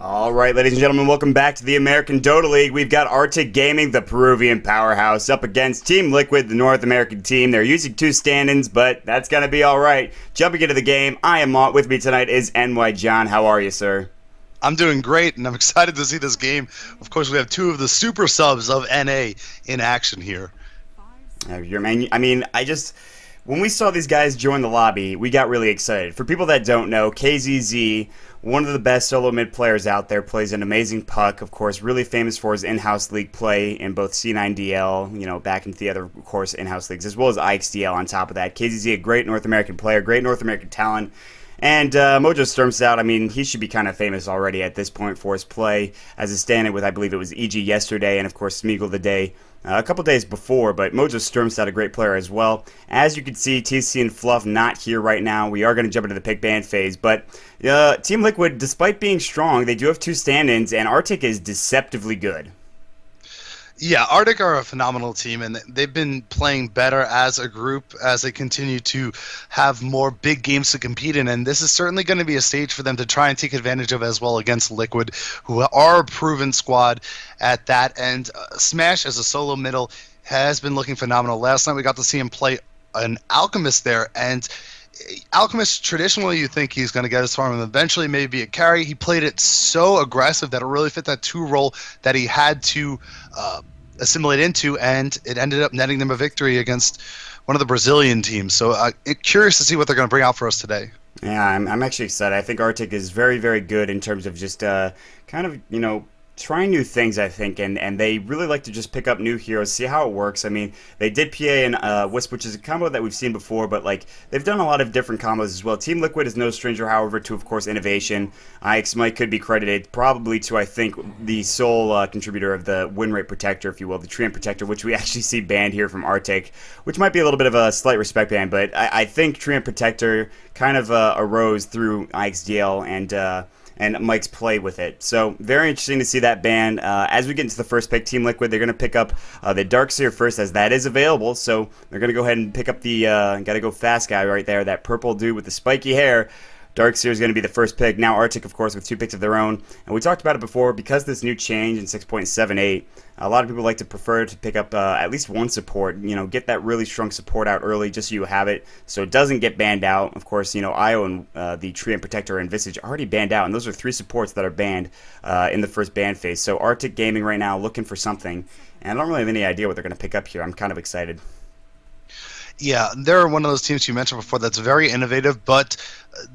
All right, ladies and gentlemen, welcome back to the American Dota League. We've got Artyk Gaming, the Peruvian powerhouse, up against Team Liquid, the North American team. They're using two stand-ins, but that's going to be all right. Jumping into the game, I am Mont. With me tonight is NY John. How are you, sir? I'm doing great, and I'm excited to see this game. Of course, we have two of the super subs of NA in action here. When we saw these guys join the lobby, we got really excited. For people that don't know, KZZ, one of the best solo mid players out there, plays an amazing puck, of course, really famous for his in-house league play in both C9DL, back into the other, of course, in-house leagues, as well as IXDL on top of that. KZZ, a great North American player, great North American talent. And Mojo Sturmstout, he should be kind of famous already at this point for his play as a stand-in with, I believe it was EG yesterday, and of course Smeagol the day a couple days before, but Mojo Sturmstout, a great player as well. As you can see, TC and Fluff not here right now. We are going to jump into the pick ban phase, but Team Liquid, despite being strong, they do have two stand-ins, and Artyk is deceptively good. Yeah, Artyk are a phenomenal team, and they've been playing better as a group as they continue to have more big games to compete in, and this is certainly going to be a stage for them to try and take advantage of as well against Liquid, who are a proven squad at that end. Smash, as a solo middle, has been looking phenomenal. Last night we got to see him play an Alchemist there, and Alchemist, traditionally you think he's going to get his farm and eventually maybe a carry. He played it so aggressive that it really fit that 2 role that he had to assimilate into, and it ended up netting them a victory against one of the Brazilian teams. So curious to see what they're going to bring out for us today. Yeah, I'm actually excited. I think Artyk is very, very good in terms of just trying new things, I think, and they really like to just pick up new heroes, see how it works. They did PA and Wisp, which is a combo that we've seen before, but they've done a lot of different combos as well. Team Liquid is no stranger, however, to, of course, innovation. IX could be credited probably to, I think, the sole contributor of the win rate protector, if you will, the Treant protector, which we actually see banned here from Artyk, which might be a little bit of a slight respect ban, but I think Treant protector kind of arose through IXDL and Mike's play with it. So very interesting to see that ban. As we get into the first pick, Team Liquid, they're going to pick up the Darkseer first, as that is available. So they're going to go ahead and pick up the gotta go fast guy right there, that purple dude with the spiky hair. Darkseer is going to be the first pick. Now Artyk, of course, with 2 picks of their own. And we talked about it before, because this new change in 6.78, a lot of people like to prefer to pick up at least one support, get that really strong support out early just so you have it, so it doesn't get banned out. Of course, Io and the Treant Protector and Visage are already banned out, and those are 3 supports that are banned in the first ban phase. So Artyk Gaming right now looking for something, and I don't really have any idea what they're going to pick up here. I'm kind of excited. Yeah, they're one of those teams you mentioned before that's very innovative, but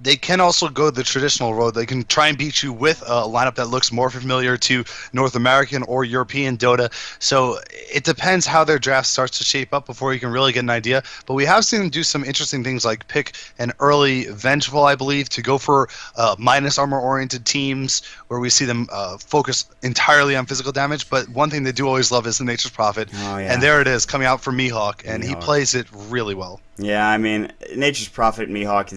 they can also go the traditional road. They can try and beat you with a lineup that looks more familiar to North American or European Dota. So it depends how their draft starts to shape up before you can really get an idea. But we have seen them do some interesting things, like pick an early Vengeful, I believe, to go for minus armor-oriented teams where we see them focus entirely on physical damage. But one thing they do always love is the Nature's Prophet. Oh, yeah. And there it is, coming out from Mihawk, and he plays it really well. Yeah, Nature's Prophet and Mihawk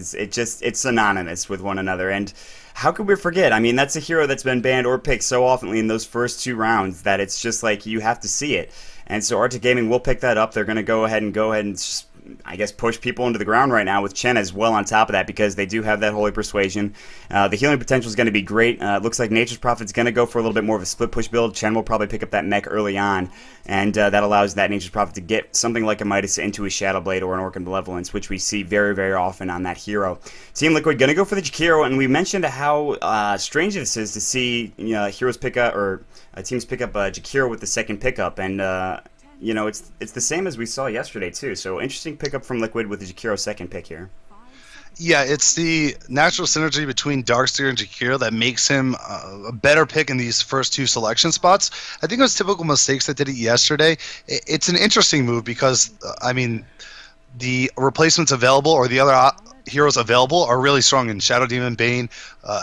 it's synonymous with one another, and how could we forget? That's a hero that's been banned or picked so often in those first 2 rounds that it's just like you have to see it. And so Artyk Gaming will pick that up. They're going to go ahead and just, I guess, push people into the ground right now with Chen as well on top of that, because they do have that Holy Persuasion. The healing potential is going to be great. It looks like Nature's Prophet's going to go for a little bit more of a split push build. Chen will probably pick up that mech early on, and that allows that Nature's Prophet to get something like a Midas into a Shadow Blade or an Orc Malevolence, which we see very, very often on that hero. Team Liquid going to go for the Jakiro, and we mentioned how strange this is to see heroes pick up, or teams pick up Jakiro with the second pickup, and it's the same as we saw yesterday too. So interesting pickup from Liquid with the Jakiro second pick here. Yeah, it's the natural synergy between Darkseer and Jakiro that makes him a better pick in these first 2 selection spots. I think it was typical mistakes that did it yesterday. It's an interesting move because, the replacements available or the other heroes available are really strong in Shadow Demon, Bane,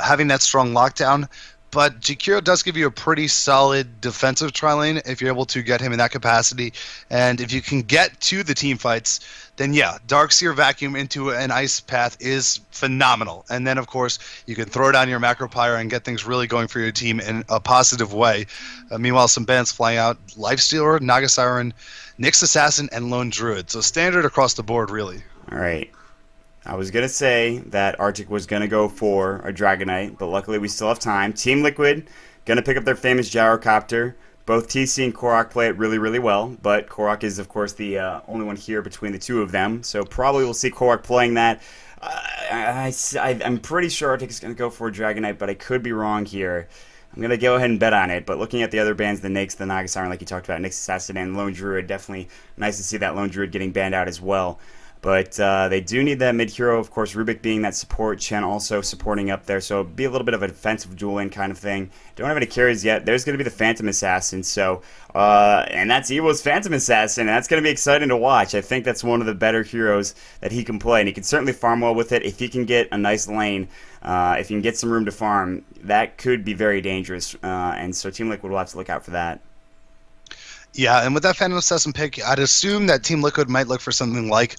having that strong lockdown. But Jakiro does give you a pretty solid defensive tri-lane if you're able to get him in that capacity. And if you can get to the team fights, then yeah, Darkseer vacuum into an ice path is phenomenal. And then, of course, you can throw down your Macro Pyre and get things really going for your team in a positive way. Meanwhile, some bans flying out: Lifestealer, Naga Siren, Nyx Assassin, and Lone Druid. So standard across the board, really. All right. I was going to say that Artyk was going to go for a Dragonite, but luckily we still have time. Team Liquid going to pick up their famous Gyrocopter. Both TC and Korok play it really, really well, but Korok is, of course, the only one here between the two of them, so probably we'll see Korok playing that. I'm pretty sure Artyk is going to go for a Dragonite, but I could be wrong here. I'm going to go ahead and bet on it, but looking at the other bans, the Nyx, the Nagasiren, like you talked about, Nyx Assassin, and Lone Druid, definitely nice to see that Lone Druid getting banned out as well. But they do need that mid-hero, of course, Rubik being that support, Chen also supporting up there, so it'll be a little bit of a defensive duel-in kind of thing. Don't have any carries yet. There's going to be the Phantom Assassin, so, and that's Ewo's Phantom Assassin, and that's going to be exciting to watch. I think that's one of the better heroes that he can play, and he can certainly farm well with it. If he can get a nice lane, if he can get some room to farm, that could be very dangerous, and so Team Liquid will have to look out for that. Yeah, and with that Phantom Assassin pick, I'd assume that Team Liquid might look for something like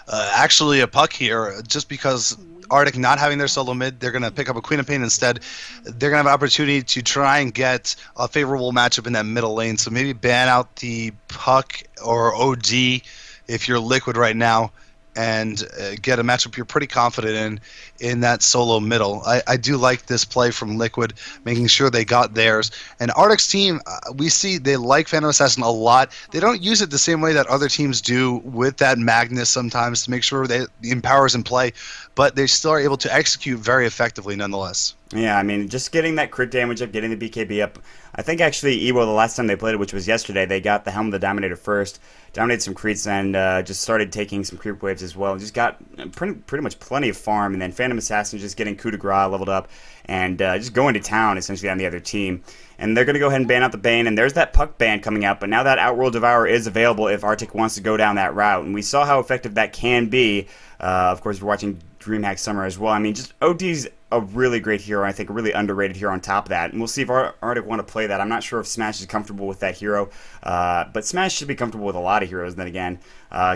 actually a puck here, just because Artyk not having their solo mid, they're going to pick up a Queen of Pain instead. They're going to have an opportunity to try and get a favorable matchup in that middle lane, so maybe ban out the puck or OD if you're Liquid right now, and get a matchup you're pretty confident in that solo middle. I do like this play from Liquid, making sure they got theirs. And Artyk's team, we see they like Phantom Assassin a lot. They don't use it the same way that other teams do with that Magnus sometimes to make sure that the Empower's in play, but they still are able to execute very effectively nonetheless. Yeah, I mean, just getting that crit damage up, getting the BKB up. I think actually Ewo, the last time they played it, which was yesterday, they got the Helm of the Dominator first, dominated some creeps, and just started taking some creep waves as well. Just got pretty much plenty of farm, and then Phantom Assassin just getting coup de grace leveled up, and just going to town essentially on the other team. And they're going to go ahead and ban out the Bane, and there's that Puck ban coming out, but now that Outworld Devourer is available if Artyk wants to go down that route, and we saw how effective that can be. Of course, we're watching DreamHack Summer as well. I mean, just OD's a really great hero, I think a really underrated hero on top of that, and we'll see if Artyk want to play that. I'm not sure if Smash is comfortable with that hero, but Smash should be comfortable with a lot of heroes then again,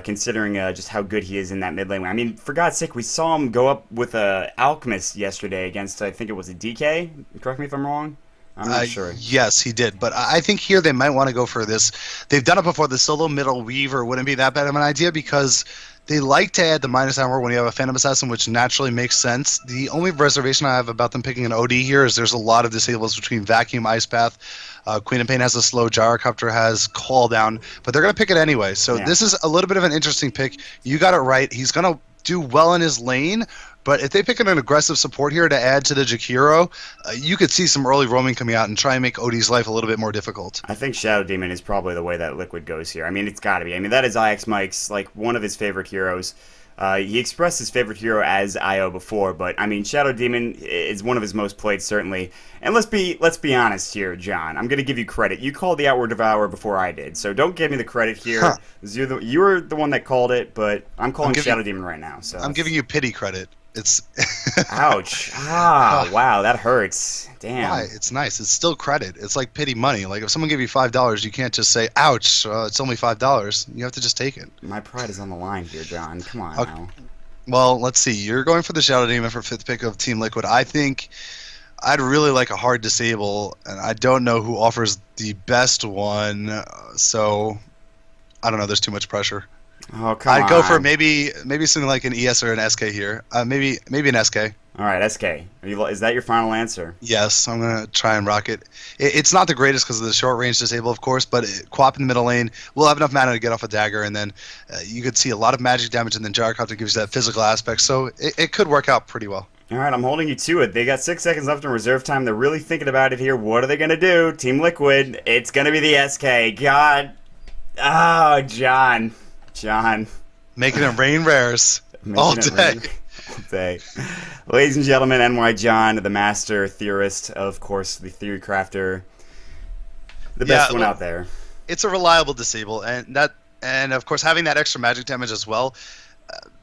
considering just how good he is in that mid lane. I mean, for God's sake, we saw him go up with a Alchemist yesterday against, I think it was a DK, correct me if I'm wrong? I'm not sure. Yes, he did. But I think here they might want to go for this. They've done it before. The solo middle Weaver wouldn't be that bad of an idea because they like to add the minus armor when you have a Phantom Assassin, which naturally makes sense. The only reservation I have about them picking an OD here is there's a lot of disables between Vacuum, Ice Path. Queen of Pain has a slow, Gyrocopter has Call Down, but they're going to pick it anyway. So This is a little bit of an interesting pick. You got it right. He's going to do well in his lane, but if they pick an aggressive support here to add to the Jakiro, you could see some early roaming coming out and try and make OD's life a little bit more difficult. I think Shadow Demon is probably the way that Liquid goes here. I mean, it's got to be. I mean, that is IX Mike's, like, one of his favorite heroes. He expressed his favorite hero as IO before, but I mean, Shadow Demon is one of his most played, certainly. And let's be honest here, John. I'm gonna give you credit. You called the Outward Devourer before I did, so don't give me the credit here. Huh. You were the one that called it, but I'm calling Shadow Demon right now. So I'm giving you pity credit. It's ouch. Wow, that hurts. Damn. Why? It's nice. It's still credit. It's like pity money. Like if someone gave you $5, you can't just say, "Ouch, it's only $5." You have to just take it. My pride is on the line here, John. Come on now. Well, let's see. You're going for the Shadow Demon for 5th pick of Team Liquid. I think I'd really like a hard disable, and I don't know who offers the best one. So I don't know. There's too much pressure. Oh, come on. I'd go for maybe something like an ES or an SK here. Maybe an SK. All right, SK. Is that your final answer? Yes, I'm going to try and rock it. It's not the greatest because of the short range disable, of course, but Quap in the middle lane will have enough mana to get off a dagger, and then you could see a lot of magic damage, and then Gyrocopter gives you that physical aspect, so it could work out pretty well. All right, I'm holding you to it. They got 6 seconds left in reserve time. They're really thinking about it here. What are they going to do? Team Liquid, it's going to be the SK. God. Oh, John. Making it rain rares all day. All day. Ladies and gentlemen, NY John, the master theorist, of course, the theory crafter, the best one out there. It's a reliable disable, and of course having that extra magic damage as well.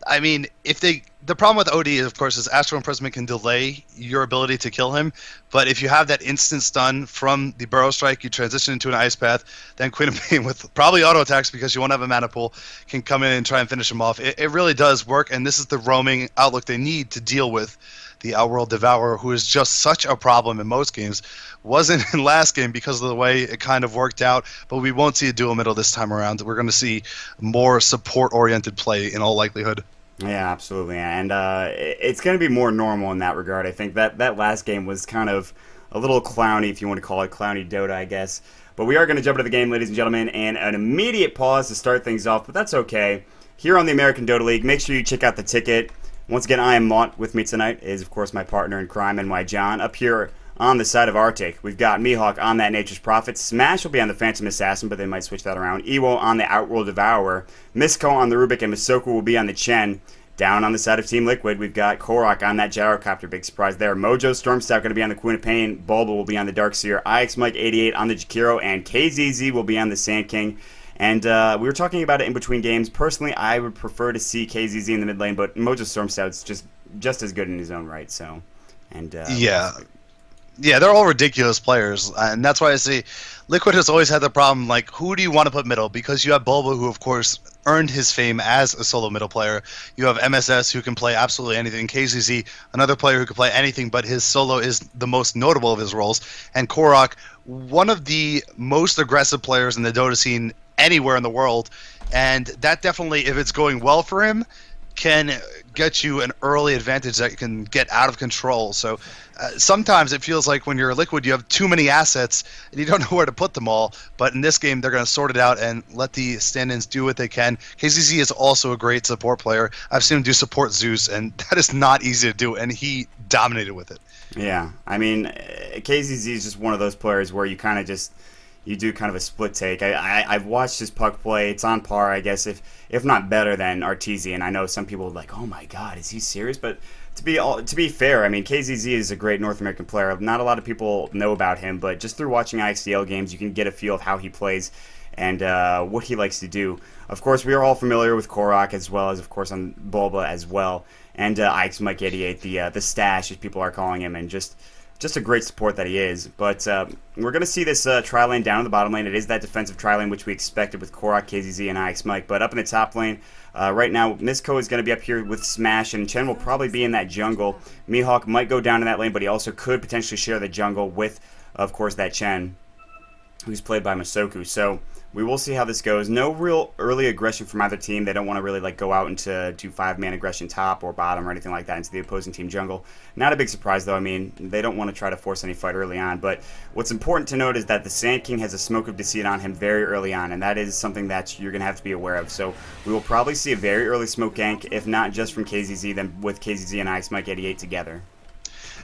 I mean, the problem with OD, of course, is Astral Imprisonment can delay your ability to kill him. But if you have that instant stun from the Burrow Strike, you transition into an Ice Path, then Queen of Pain with probably auto attacks because you won't have a mana pool can come in and try and finish him off. It really does work, and this is the roaming outlook they need to deal with the Outworld Devourer, who is just such a problem in most games. Wasn't in last game because of the way it kind of worked out, but we won't see a dual middle this time around. We're going to see more support-oriented play in all likelihood. Yeah, absolutely, and it's going to be more normal in that regard. I think that last game was kind of a little clowny, if you want to call it clowny Dota, I guess. But we are going to jump into the game, ladies and gentlemen, and an immediate pause to start things off, but that's okay. Here on the American Dota League, make sure you check out the ticket. Once again, I am Mont. With me tonight is, of course, my partner in crime, NY John. Up here on the side of Artyk, we've got Mihawk on that Nature's Prophet. Smash will be on the Phantom Assassin, but they might switch that around. Ewo on the Outworld Devourer. Misko on the Rubik, and Masoku will be on the Chen. Down on the side of Team Liquid, we've got Korok on that Gyrocopter. Big surprise there. Mojo Stormstout going to be on the Queen of Pain. Bulba will be on the Darkseer. IX Mike 88 on the Jakiro. And KZZ will be on the Sand King. And we were talking about it in between games. Personally, I would prefer to see KZZ in the mid lane, but Mojo Stormstout's just as good in his own right. So, and Yeah. Yeah, they're all ridiculous players, and that's why I say Liquid has always had the problem, like, who do you want to put middle? Because you have Bulba, who, of course, earned his fame as a solo middle player. You have MSS, who can play absolutely anything. KZZ, another player who can play anything, but his solo is the most notable of his roles. And Korok, one of the most aggressive players in the Dota scene anywhere in the world. And that definitely, if it's going well for him, can get you an early advantage that can get out of control. So sometimes it feels like when you're a Liquid, you have too many assets and you don't know where to put them all. But in this game, they're going to sort it out and let the stand-ins do what they can. KCZ is also a great support player. I've seen him do support Zeus, and that is not easy to do, and he dominated with it. Yeah, I mean, KZZ is just one of those players where you kind of just you do kind of a split take. I've watched his puck play. It's on par, I guess, if not better than Arteezy. I know some people are like, oh my God, is he serious? But to be fair, I mean, KZZ is a great North American player. Not a lot of people know about him, but just through watching IXDL games, you can get a feel of how he plays and what he likes to do. Of course, we are all familiar with Korok as well as, of course, on Bulba as well. And Ike's Mike 88, the stash, as people are calling him, and just a great support that he is. But we're going to see this tri-lane down in the bottom lane. It is that defensive tri-lane which we expected with Korok, KZZ, and IX Mike. But up in the top lane, right now, Misko is going to be up here with Smash, and Chen will probably be in that jungle. Mihawk might go down in that lane, but he also could potentially share the jungle with, of course, that Chen, who's played by Masoku. So we will see how this goes. No real early aggression from either team. They don't want to really go out into do 5-man aggression top or bottom or anything like that into the opposing team jungle. Not a big surprise though. I mean, they don't want to try to force any fight early on. But what's important to note is that the Sand King has a Smoke of Deceit on him very early on, and that is something that you're going to have to be aware of. So we will probably see a very early smoke gank, if not just from KZZ, then with KZZ and Ice Mike 88 together.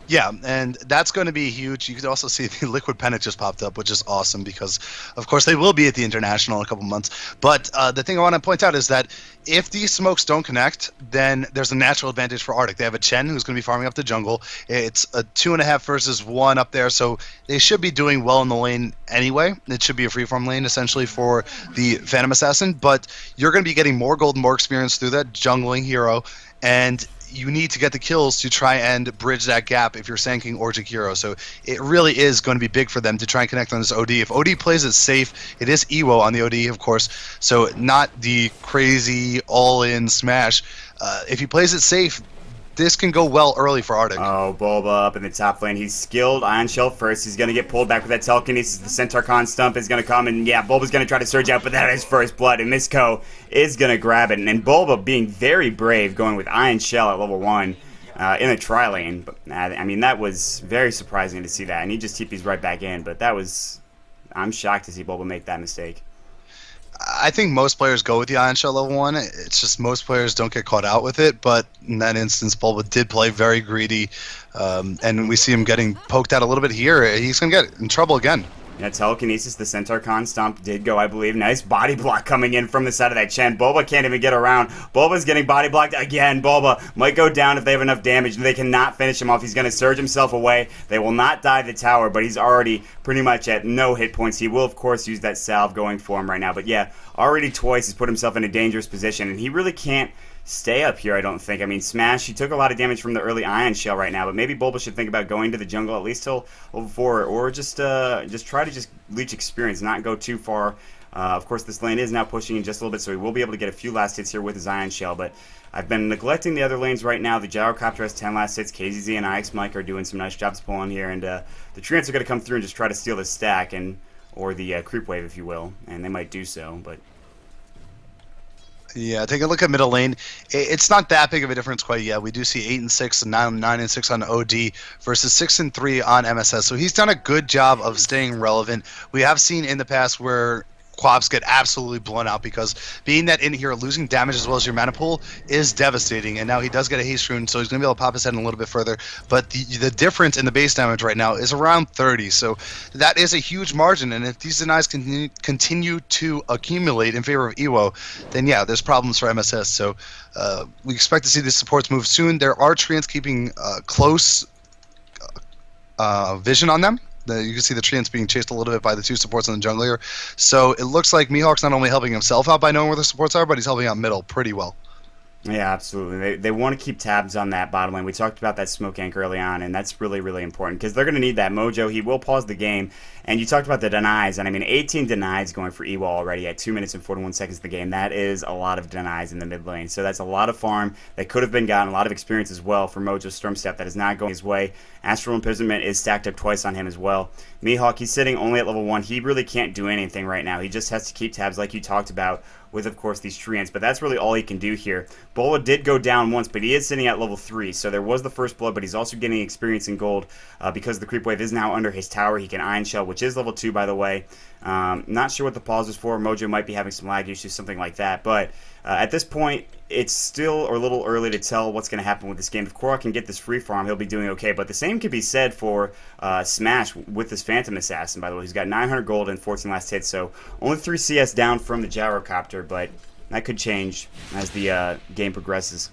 Yeah, and that's going to be huge. You could also see the Liquid Pennant just popped up, which is awesome because, of course, they will be at the International in a couple months. But the thing I want to point out is that if these smokes don't connect, then there's a natural advantage for Artyk. They have a Chen who's going to be farming up the jungle. It's a 2.5 versus 1 up there, so they should be doing well in the lane anyway. It should be a freeform lane, essentially, for the Phantom Assassin. But you're going to be getting more gold and more experience through that jungling hero, and you need to get the kills to try and bridge that gap if you're Sand King or Jakiro. So it really is going to be big for them to try and connect on this OD. If OD plays it safe, it is Ewo on the OD, of course, so not the crazy all-in smash. If he plays it safe, this can go well early for Artyk. Oh, Bulba up in the top lane. He's skilled. Ion Shell first. He's going to get pulled back with that telekinesis. The Centaur Con stump is going to come, and yeah, Bulba's going to try to surge out, but that is first blood, and Misko is going to grab it. And Bulba being very brave, going with Ion Shell at level 1 in a tri-lane. But I mean, that was very surprising to see that, and he just TP's right back in, but that was... I'm shocked to see Bulba make that mistake. I think most players go with the Ion Shell level 1. It's just most players don't get caught out with it. But in that instance, Bulba did play very greedy. And we see him getting poked out a little bit here. He's going to get in trouble again. Yeah, telekinesis, the Centaur Con stomp did go, I believe. Nice body block coming in from the side of that Chen. Bulba can't even get around. Bulba's getting body blocked again. Bulba might go down if they have enough damage. They cannot finish him off. He's going to surge himself away. They will not dive the tower, but he's already pretty much at no hit points. He will, of course, use that salve going for him right now. But yeah, already twice he's put himself in a dangerous position, and he really can't stay up here, I don't think. I mean, Smash, he took a lot of damage from the early Ion Shell right now, but maybe Bulba should think about going to the jungle at least till level 4, or just try to just leech experience, not go too far. Of course, this lane is now pushing in just a little bit, so he will be able to get a few last hits here with his Ion Shell, but I've been neglecting the other lanes right now. The Gyrocopter has 10 last hits. KZZ and IX Mike are doing some nice jobs pulling here, and the Treants are going to come through and just try to steal the stack, or the creep wave, if you will, and they might do so, but... Yeah, take a look at middle lane. It's not that big of a difference quite yet. We do see 8 and 6 and 9 and 6 on OD versus 6 and 3 on MSS. So he's done a good job of staying relevant. We have seen in the past where Quabs get absolutely blown out because being that in here, losing damage as well as your mana pool is devastating. And now he does get a haste rune, so he's going to be able to pop his head in a little bit further. But the difference in the base damage right now is around 30. So that is a huge margin. And if these denies continue to accumulate in favor of EWO, then yeah, there's problems for MSS. So we expect to see the supports move soon. There are treants keeping close vision on them. You can see the treants being chased a little bit by the two supports in the jungle here. So it looks like Mihawk's not only helping himself out by knowing where the supports are, but he's helping out middle pretty well. Yeah, absolutely. They want to keep tabs on that bottom lane. We talked about that smoke gank early on, and that's really, really important because they're going to need that mojo. He will pause the game. And you talked about the denies, and I mean, 18 denies going for EWO already at 2 minutes and 41 seconds of the game. That is a lot of denies in the mid lane. So that's a lot of farm that could have been gotten, a lot of experience as well for Mojo Stormstep that is not going his way. Astral Imprisonment is stacked up twice on him as well. Mihawk, he's sitting only at level 1. He really can't do anything right now. He just has to keep tabs like you talked about with, of course, these treants, but that's really all he can do here. Bola did go down once, but he is sitting at level 3, so there was the first blood, but he's also getting experience in gold because the creep wave is now under his tower. He can Iron Shell, which is level 2, by the way. Not sure what the pause is for. Mojo might be having some lag issues, something like that, but at this point, it's still a little early to tell what's going to happen with this game. If Korok can get this free farm, he'll be doing okay. But the same could be said for Smash with this Phantom Assassin, by the way. He's got 900 gold and 14 last hits, so only 3 CS down from the Gyrocopter, but that could change as the game progresses.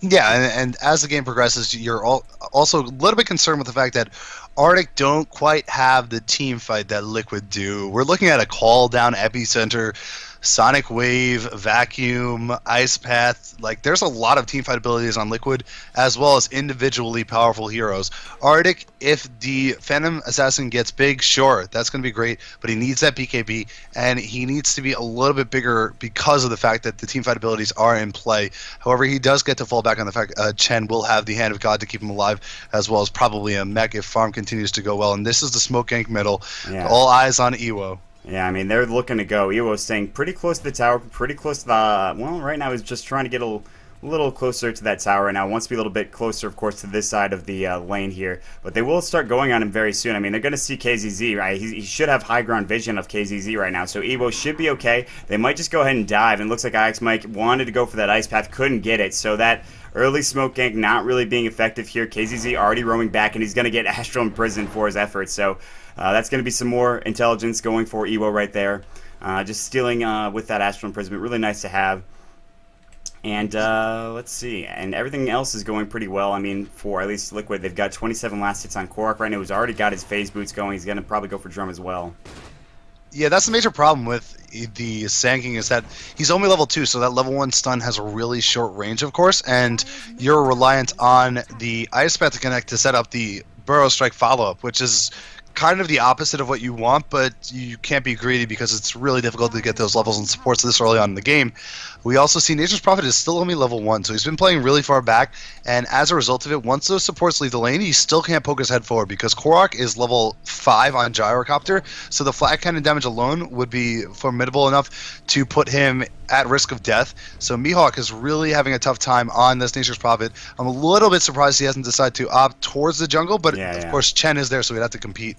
Yeah, and as the game progresses, you're also a little bit concerned with the fact that Artyk don't quite have the team fight that Liquid do. We're looking at a call down epicenter, Sonic Wave, Vacuum, Ice Path. Like, there's a lot of team fight abilities on Liquid, as well as individually powerful heroes. Artyk, if the Phantom Assassin gets big, sure, that's going to be great, but he needs that BKB, and he needs to be a little bit bigger because of the fact that the team fight abilities are in play. However, he does get to fall back on the fact Chen will have the Hand of God to keep him alive, as well as probably a mech if farm continues to go well. And this is the smoke gank middle. Yeah. All eyes on EWO. Yeah, I mean, they're looking to go. EWO's staying pretty close to the tower, pretty close to the... Well, right now he's just trying to get a little closer to that tower right now. Wants to be a little bit closer, of course, to this side of the lane here. But they will start going on him very soon. I mean, they're going to see KZZ, right? He should have high ground vision of KZZ right now. So EWO should be okay. They might just go ahead and dive. And it looks like IX Mike wanted to go for that Ice Path, couldn't get it. So that early smoke gank not really being effective here. KZZ already roaming back, and he's going to get Astral imprisoned for his efforts. So that's going to be some more intelligence going for EWO right there. Just stealing with that Astral imprisonment. Really nice to have. And let's see. And everything else is going pretty well. I mean, for at least Liquid, they've got 27 last hits on Korok right now. He's already got his phase boots going. He's going to probably go for drum as well. Yeah, that's the major problem with the Sand King is that he's only level 2, so that level 1 stun has a really short range, of course, and you're reliant on the Ice Path to connect to set up the Burrow Strike follow-up, which is kind of the opposite of what you want, but you can't be greedy because it's really difficult to get those levels and supports this early on in the game. We also see Nature's Prophet is still only level 1, so he's been playing really far back, and as a result of it, once those supports leave the lane, he still can't poke his head forward because Korok is level 5 on Gyrocopter, so the flat cannon damage alone would be formidable enough to put him at risk of death. So Mihawk is really having a tough time on this Nature's Prophet. I'm a little bit surprised he hasn't decided to opt towards the jungle, but of course Chen is there, so we'd have to compete.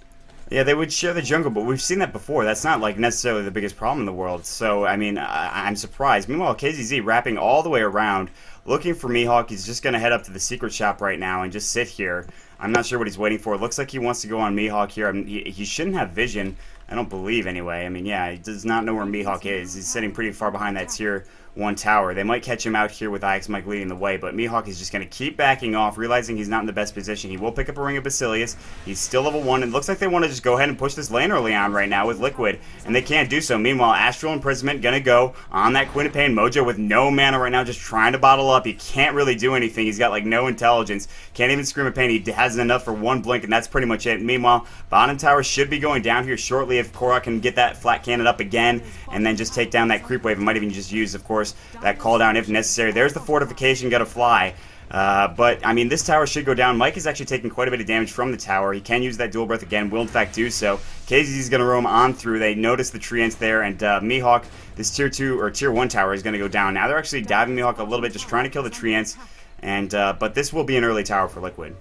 Yeah, they would share the jungle, but we've seen that before. That's not like necessarily the biggest problem in the world. So, I mean, I'm surprised. Meanwhile, KZZ wrapping all the way around, looking for Mihawk. He's just going to head up to the secret shop right now and just sit here. I'm not sure what he's waiting for. It looks like he wants to go on Mihawk here. I mean, he shouldn't have vision. I don't believe, anyway. I mean, yeah, he does not know where Mihawk is. He's sitting pretty far behind that tier 1 tower. They might catch him out here with IX Mike leading the way, but Mihawk is just going to keep backing off, realizing he's not in the best position. He will pick up a Ring of Basilius. He's still level 1, and it looks like they want to just go ahead and push this lane early on right now with Liquid, and they can't do so. Meanwhile, Astral Imprisonment going to go on that Queen of Pain. Mojo with no mana right now, just trying to bottle up. He can't really do anything. He's got like no intelligence. Can't even Scream of Pain. He has enough for 1 blink, and that's pretty much it. Meanwhile, bottom tower should be going down here shortly if Korok can get that flat cannon up again, and then just take down that creep wave. It might even just use, of course, that call down if necessary. There's the fortification, gotta fly. But, I mean, this tower should go down. Mike is actually taking quite a bit of damage from the tower. He can use that dual breath again, will in fact do so. KZZ is going to roam on through. They notice the treants there, and Mihawk, this tier 2 or tier 1 tower, is going to go down. Now they're actually diving Mihawk a little bit, just trying to kill the treants, and but this will be an early tower for Liquid.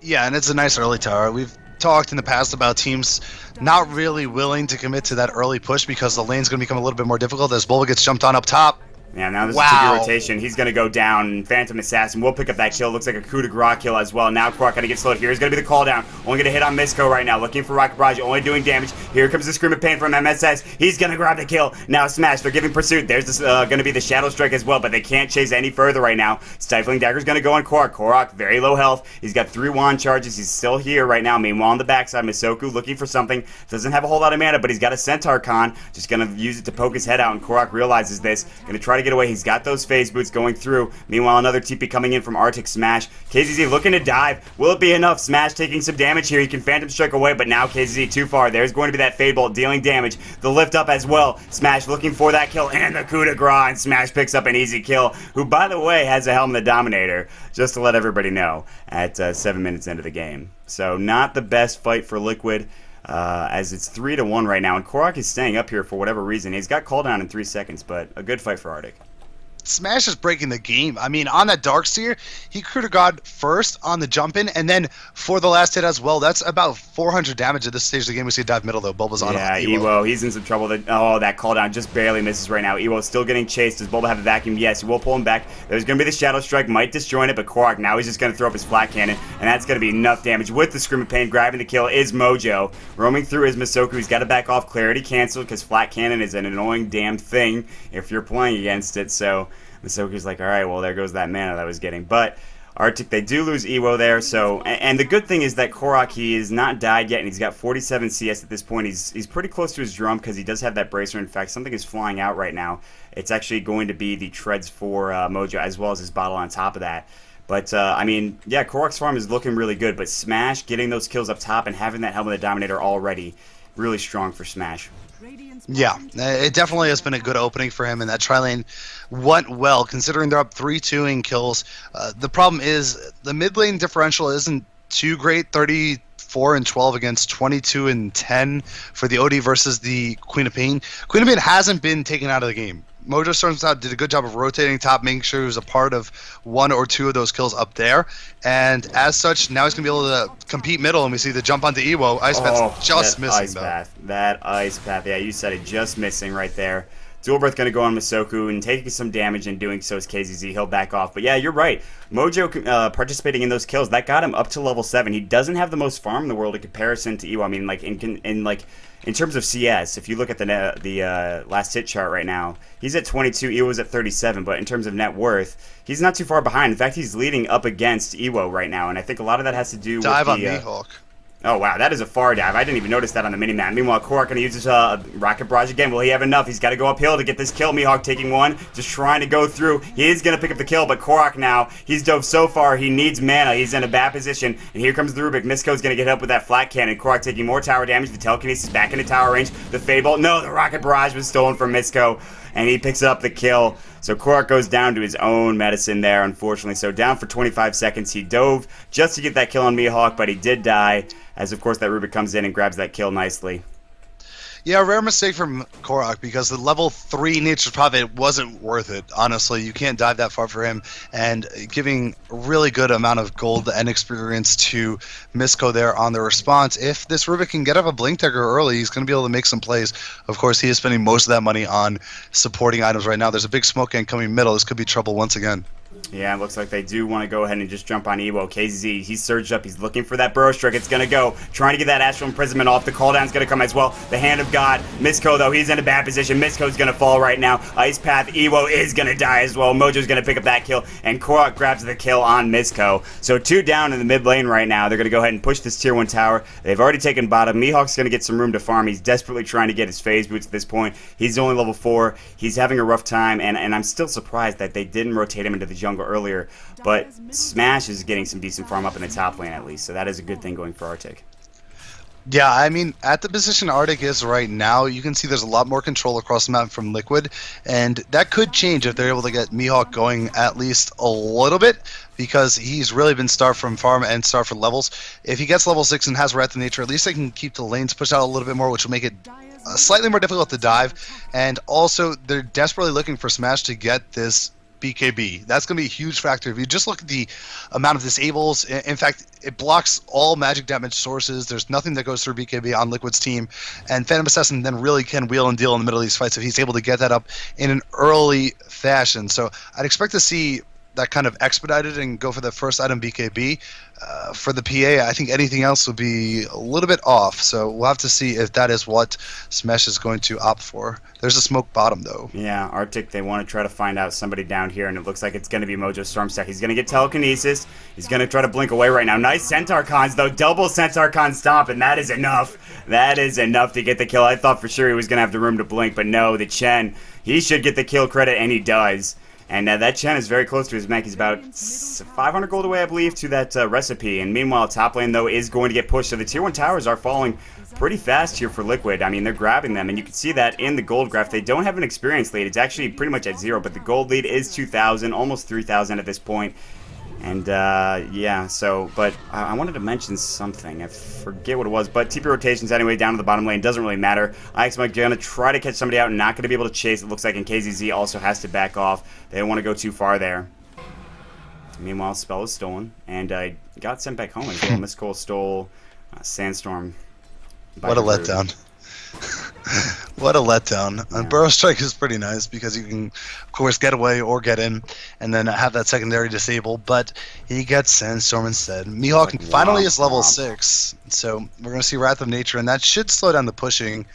Yeah, and it's a nice early tower. We've talked in the past about teams not really willing to commit to that early push because the lane's going to become a little bit more difficult as Bulba gets jumped on up top. Yeah, now this is a 2D rotation. He's going to go down. Phantom Assassin will pick up that kill. Looks like a coup de grace kill as well. Now Quark going to get slowed here. He's going to be the call down. Only going to hit on Misko right now. Looking for Rocket Barrage. Only doing damage. Here comes the Scream of Pain from MSS. He's going to grab the kill. Now Smash. They're giving pursuit. There's this, going to be the Shadow Strike as well, but they can't chase any further right now. Stifling Dagger's going to go on Quark. Korok, very low health. He's got 3 wand charges. He's still here right now. Meanwhile, on the backside, Misoku looking for something. Doesn't have a whole lot of mana, but he's got a Centaur Con. Just going to use it to poke his head out, and Korok realizes this. Going to try to get away. He's got those phase boots going through. Meanwhile, another TP coming in from Artyk. Smash. KZZ looking to dive. Will it be enough? Smash taking some damage here. He can Phantom Strike away, but now KZZ too far. There's going to be that Fade Bolt dealing damage. The lift up as well. Smash looking for that kill and the coup de grace, and Smash picks up an easy kill, who, by the way, has a Helm of the Dominator, just to let everybody know, at 7 minutes into the game. So not the best fight for Liquid. As it's 3-1 right now, and Korok is staying up here for whatever reason. He's got call down in 3 seconds, but a good fight for Artyk. Smash is breaking the game. I mean, on that Darkseer, he coup de grace first on the jump in, and then for the last hit as well. That's about 400 damage at this stage of the game. We see dive middle though. Bulba's on. Yeah, Ewo, he's in some trouble. That call down just barely misses right now. Ewo's still getting chased. Does Bulba have a vacuum? Yes, he will pull him back. There's going to be the Shadow Strike, might disjoint it, but Korok now he's just going to throw up his flat cannon, and that's going to be enough damage. With the Scream of Pain, grabbing the kill is Mojo. Roaming through is Misoku. He's got to back off. Clarity canceled because flat cannon is an annoying damn thing if you're playing against it. So Misoku's like, all right, well, there goes that mana that I was getting. But Artyk, they do lose Ewo there. So, and the good thing is that Korok, he is not died yet, and he's got 47 CS at this point. He's pretty close to his drum because he does have that bracer. In fact, something is flying out right now. It's actually going to be the treads for Mojo, as well as his bottle on top of that. But, I mean, yeah, Korok's farm is looking really good. But Smash getting those kills up top and having that Helm of the Dominator already, really strong for Smash. Yeah, it definitely has been a good opening for him, and that tri-lane went well, considering they're up 3-2 in kills. The problem is the mid lane differential isn't too great, 34-12 against 22-10 for the OD versus the Queen of Pain. Queen of Pain hasn't been taken out of the game. Mojo starts out, did a good job of rotating top, making sure he was a part of 1 or 2 of those kills up there. And as such, now he's going to be able to compete middle, and we see the jump onto Ewo. Ice Path's just missing, though. That Ice Path, yeah, you said it, just missing right there. Dual Breath going to go on Misoku, and taking some damage, and doing so is KZZ. He'll back off. But yeah, you're right. Mojo participating in those kills, that got him up to level 7. He doesn't have the most farm in the world in comparison to Ewo. I mean, like, in terms of CS, if you look at the last hit chart right now, he's at 22, Ewo's at 37, but in terms of net worth, he's not too far behind. In fact, he's leading up against Ewo right now, and I think a lot of that has to do with the... Dive on Mihawk. Oh, wow, that is a far dive. I didn't even notice that on the mini-map. Meanwhile, Korok going to use his Rocket Barrage again. Will he have enough? He's got to go uphill to get this kill. Mihawk taking one, just trying to go through. He is going to pick up the kill, but Korok now, he's dove so far, he needs mana. He's in a bad position, and here comes the Rubik. Misko's going to get up with that flat cannon. Korok taking more tower damage. The telekinesis back into tower range. The Fade Bolt. No, the Rocket Barrage was stolen from Misko, and he picks up the kill. So Korok goes down to his own medicine there, unfortunately. So down for 25 seconds. He dove just to get that kill on Mihawk, but he did die, as of course that Rubik comes in and grabs that kill nicely. Yeah, rare mistake from Korok because the level 3 Nature's Prophet wasn't worth it, honestly. You can't dive that far for him, and giving a really good amount of gold and experience to Misko there on the response. If this Rubik can get up a Blink Dagger early, he's going to be able to make some plays. Of course, he is spending most of that money on supporting items right now. There's a big smoke gang coming middle. This could be trouble once again. Yeah, it looks like they do want to go ahead and just jump on Ewo. KZ, he's surged up. He's looking for that Burrow Strike. It's going to go. Trying to get that Astral Imprisonment off. The cooldown's going to come as well. The Hand of God. Misko, though, he's in a bad position. Misko's going to fall right now. Ice Path. Ewo is going to die as well. Mojo's going to pick up that kill. And Korok grabs the kill on Misko. So 2 down in the mid lane right now. They're going to go ahead and push this tier 1 tower. They've already taken bottom. Mihawk's going to get some room to farm. He's desperately trying to get his phase boots at this point. He's only level 4. He's having a rough time. And I'm still surprised that they didn't rotate him into the jungle earlier. But Smash is getting some decent farm up in the top lane at least, so that is a good thing going for Artyk. Yeah, I mean, at the position Artyk is right now, you can see there's a lot more control across the map from Liquid, and that could change if they're able to get Mihawk going at least a little bit, because he's really been starved from farm and starved for levels. If he gets level 6 and has Wrath of Nature, at least they can keep the lanes pushed out a little bit more, which will make it slightly more difficult to dive, and also they're desperately looking for Smash to get this BKB. That's going to be a huge factor. If you just look at the amount of disables, in fact, it blocks all magic damage sources. There's nothing that goes through BKB on Liquid's team. And Phantom Assassin then really can wheel and deal in the middle of these fights if he's able to get that up in an early fashion. So I'd expect to see that kind of expedited and go for the first item BKB. For the PA, I think anything else would be a little bit off. So we'll have to see if that is what Smash is going to opt for. There's a smoke bottom, though. Yeah, Artyk, they want to try to find out somebody down here, and it looks like it's going to be Mojo Stormstack. He's going to get telekinesis. He's going to try to blink away right now. Nice Centaur Cons, though. Double Centaur Con stomp, and that is enough. That is enough to get the kill. I thought for sure he was going to have the room to blink, but no, the Chen, he should get the kill credit, and he does. And that Chen is very close to his mech. He's about 500 gold away, I believe, to that recipe. And meanwhile, top lane, though, is going to get pushed. So the tier 1 towers are falling pretty fast here for Liquid. I mean, they're grabbing them. And you can see that in the gold graph. They don't have an experience lead. It's actually pretty much at 0. But the gold lead is 2,000, almost 3,000 at this point. And, yeah, so, but I wanted to mention something. I forget what it was, but TP rotations anyway down to the bottom lane. Doesn't really matter. IX Mike going to try to catch somebody out and not going to be able to chase. It looks like, and KZZ also has to back off. They don't want to go too far there. Meanwhile, Spell is stolen, and got sent back home as well. Miss Cole stole Sandstorm. What a letdown. What a letdown. Yeah. Burrow Strike is pretty nice because you can, of course, get away or get in and then have that secondary disable, but he gets Sandstorm instead. Mihawk finally is level 6, so we're going to see Wrath of Nature, and that should slow down the pushing.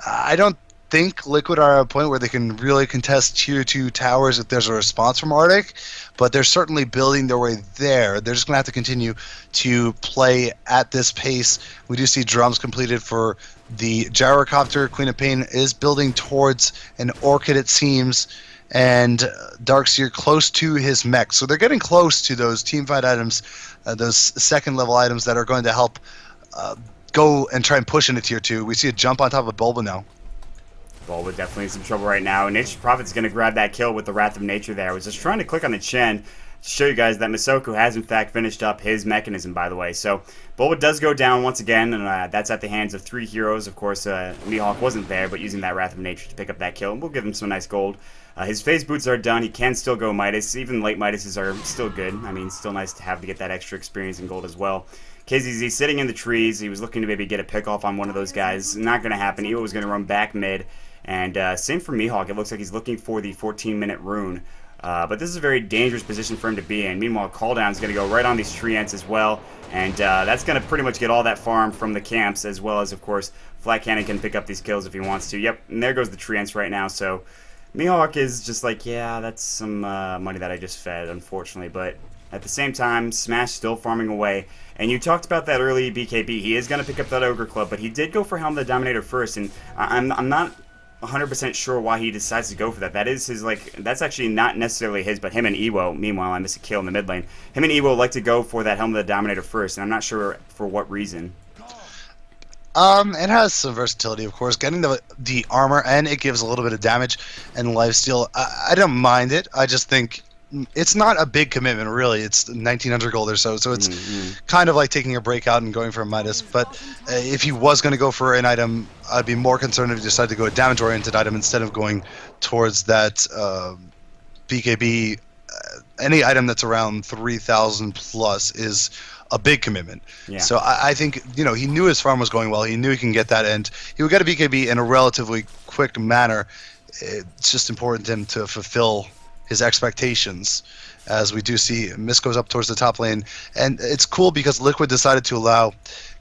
I don't think Liquid are at a point where they can really contest tier 2 towers if there's a response from Artyk, but they're certainly building their way there. They're just going to have to continue to play at this pace. We do see drums completed for the Gyrocopter. Queen of Pain is building towards an Orchid, it seems, and Darkseer close to his mech. So they're getting close to those teamfight items, those second level items that are going to help go and try and push into tier 2. We see a jump on top of Bulba now. Bulba definitely in some trouble right now. Nature's Prophet's going to grab that kill with the Wrath of Nature there. I was just trying to click on the Chen to show you guys that Misoku has in fact finished up his mechanism, by the way. So Bulba does go down once again, and that's at the hands of 3 heroes. Of course, Mihawk wasn't there, but using that Wrath of Nature to pick up that kill. And we'll give him some nice gold. His phase boots are done. He can still go Midas. Even late Midases are still good. I mean, still nice to have to get that extra experience and gold as well. KZZ sitting in the trees. He was looking to maybe get a pick off on one of those guys. Not going to happen. Evo was going to run back mid. And same for Mihawk. It looks like he's looking for the 14-minute rune. But this is a very dangerous position for him to be in. Meanwhile, Calldown is going to go right on these tree ants as well. And that's going to pretty much get all that farm from the camps, as well as, of course, Flat Cannon can pick up these kills if he wants to. Yep, and there goes the tree ants right now. So Mihawk is just like, yeah, that's some money that I just fed, unfortunately. But at the same time, Smash still farming away. And you talked about that early BKB. He is going to pick up that Ogre Club, but he did go for Helm of the Dominator first. And I'm not 100% sure why he decides to go for that. That is his, like, that's actually not necessarily his, but him and Ewo, meanwhile, I miss a kill in the mid lane. Him and Ewo like to go for that Helm of the Dominator first, and I'm not sure for what reason. It has some versatility, of course. Getting the armor, and it gives a little bit of damage and lifesteal. I don't mind it. I just think it's not a big commitment, really. It's 1,900 gold or so, so it's kind of like taking a break out and going for a Midas. But if he was going to go for an item, I'd be more concerned if he decided to go a damage-oriented item instead of going towards that BKB. Any item that's around 3,000 plus is a big commitment. Yeah. So I think, you know, he knew his farm was going well. He knew he can get that, and he would get a BKB in a relatively quick manner. It's just important to him to fulfill his expectations, as we do see Mist goes up towards the top lane. And it's cool because Liquid decided to allow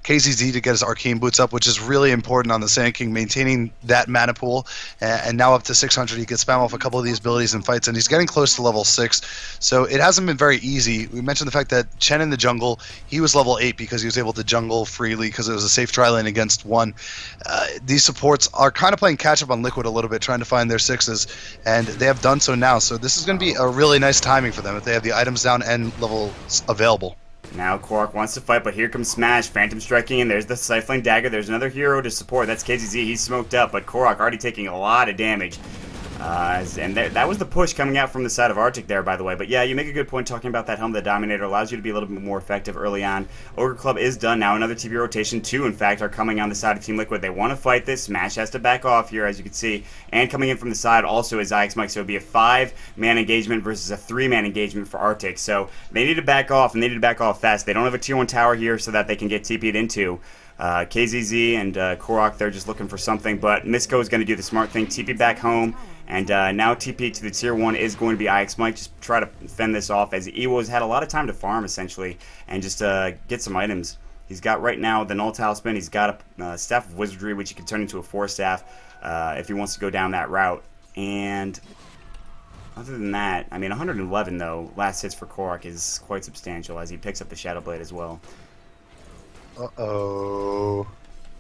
KZZ to get his Arcane Boots up, which is really important on the Sand King, maintaining that mana pool. And now up to 600, he can spam off a couple of these abilities in fights, and he's getting close to level 6. So it hasn't been very easy. We mentioned the fact that Chen in the jungle, he was level 8 because he was able to jungle freely because it was a safe tri lane against 1. These supports are kind of playing catch-up on Liquid a little bit, trying to find their 6s, and they have done so now. So this is going to be a really nice timing for them if they have the items down and levels available. Now Korok wants to fight, but here comes Smash. Phantom striking, and there's the Stifling Dagger. There's another hero to support. That's KZZ. He's smoked up, but Korok already taking a lot of damage. And that was the push coming out from the side of Artyk there, by the way. But yeah, you make a good point talking about that Helm of the Dominator. Allows you to be a little bit more effective early on. Ogre Club is done now. Another TP rotation. 2, in fact, are coming on the side of Team Liquid. They want to fight this. Smash has to back off here, as you can see. And coming in from the side also is IX Mike. So it would be a 5-man engagement versus a 3-man engagement for Artyk. So they need to back off, and they need to back off fast. They don't have a tier 1 tower here so that they can get TP'd into. KZZ and Korok, they're just looking for something. But Misko is going to do the smart thing. TP back home. And now TP to the tier 1 is going to be IX Mike. Just try to fend this off, as Ewo's had a lot of time to farm, essentially, and just get some items. He's got right now the Null Talisman. He's got a Staff of Wizardry, which he can turn into a 4-staff if he wants to go down that route. And other than that, I mean, 111, though, last hits for Korok is quite substantial, as he picks up the Shadow Blade as well. Uh-oh.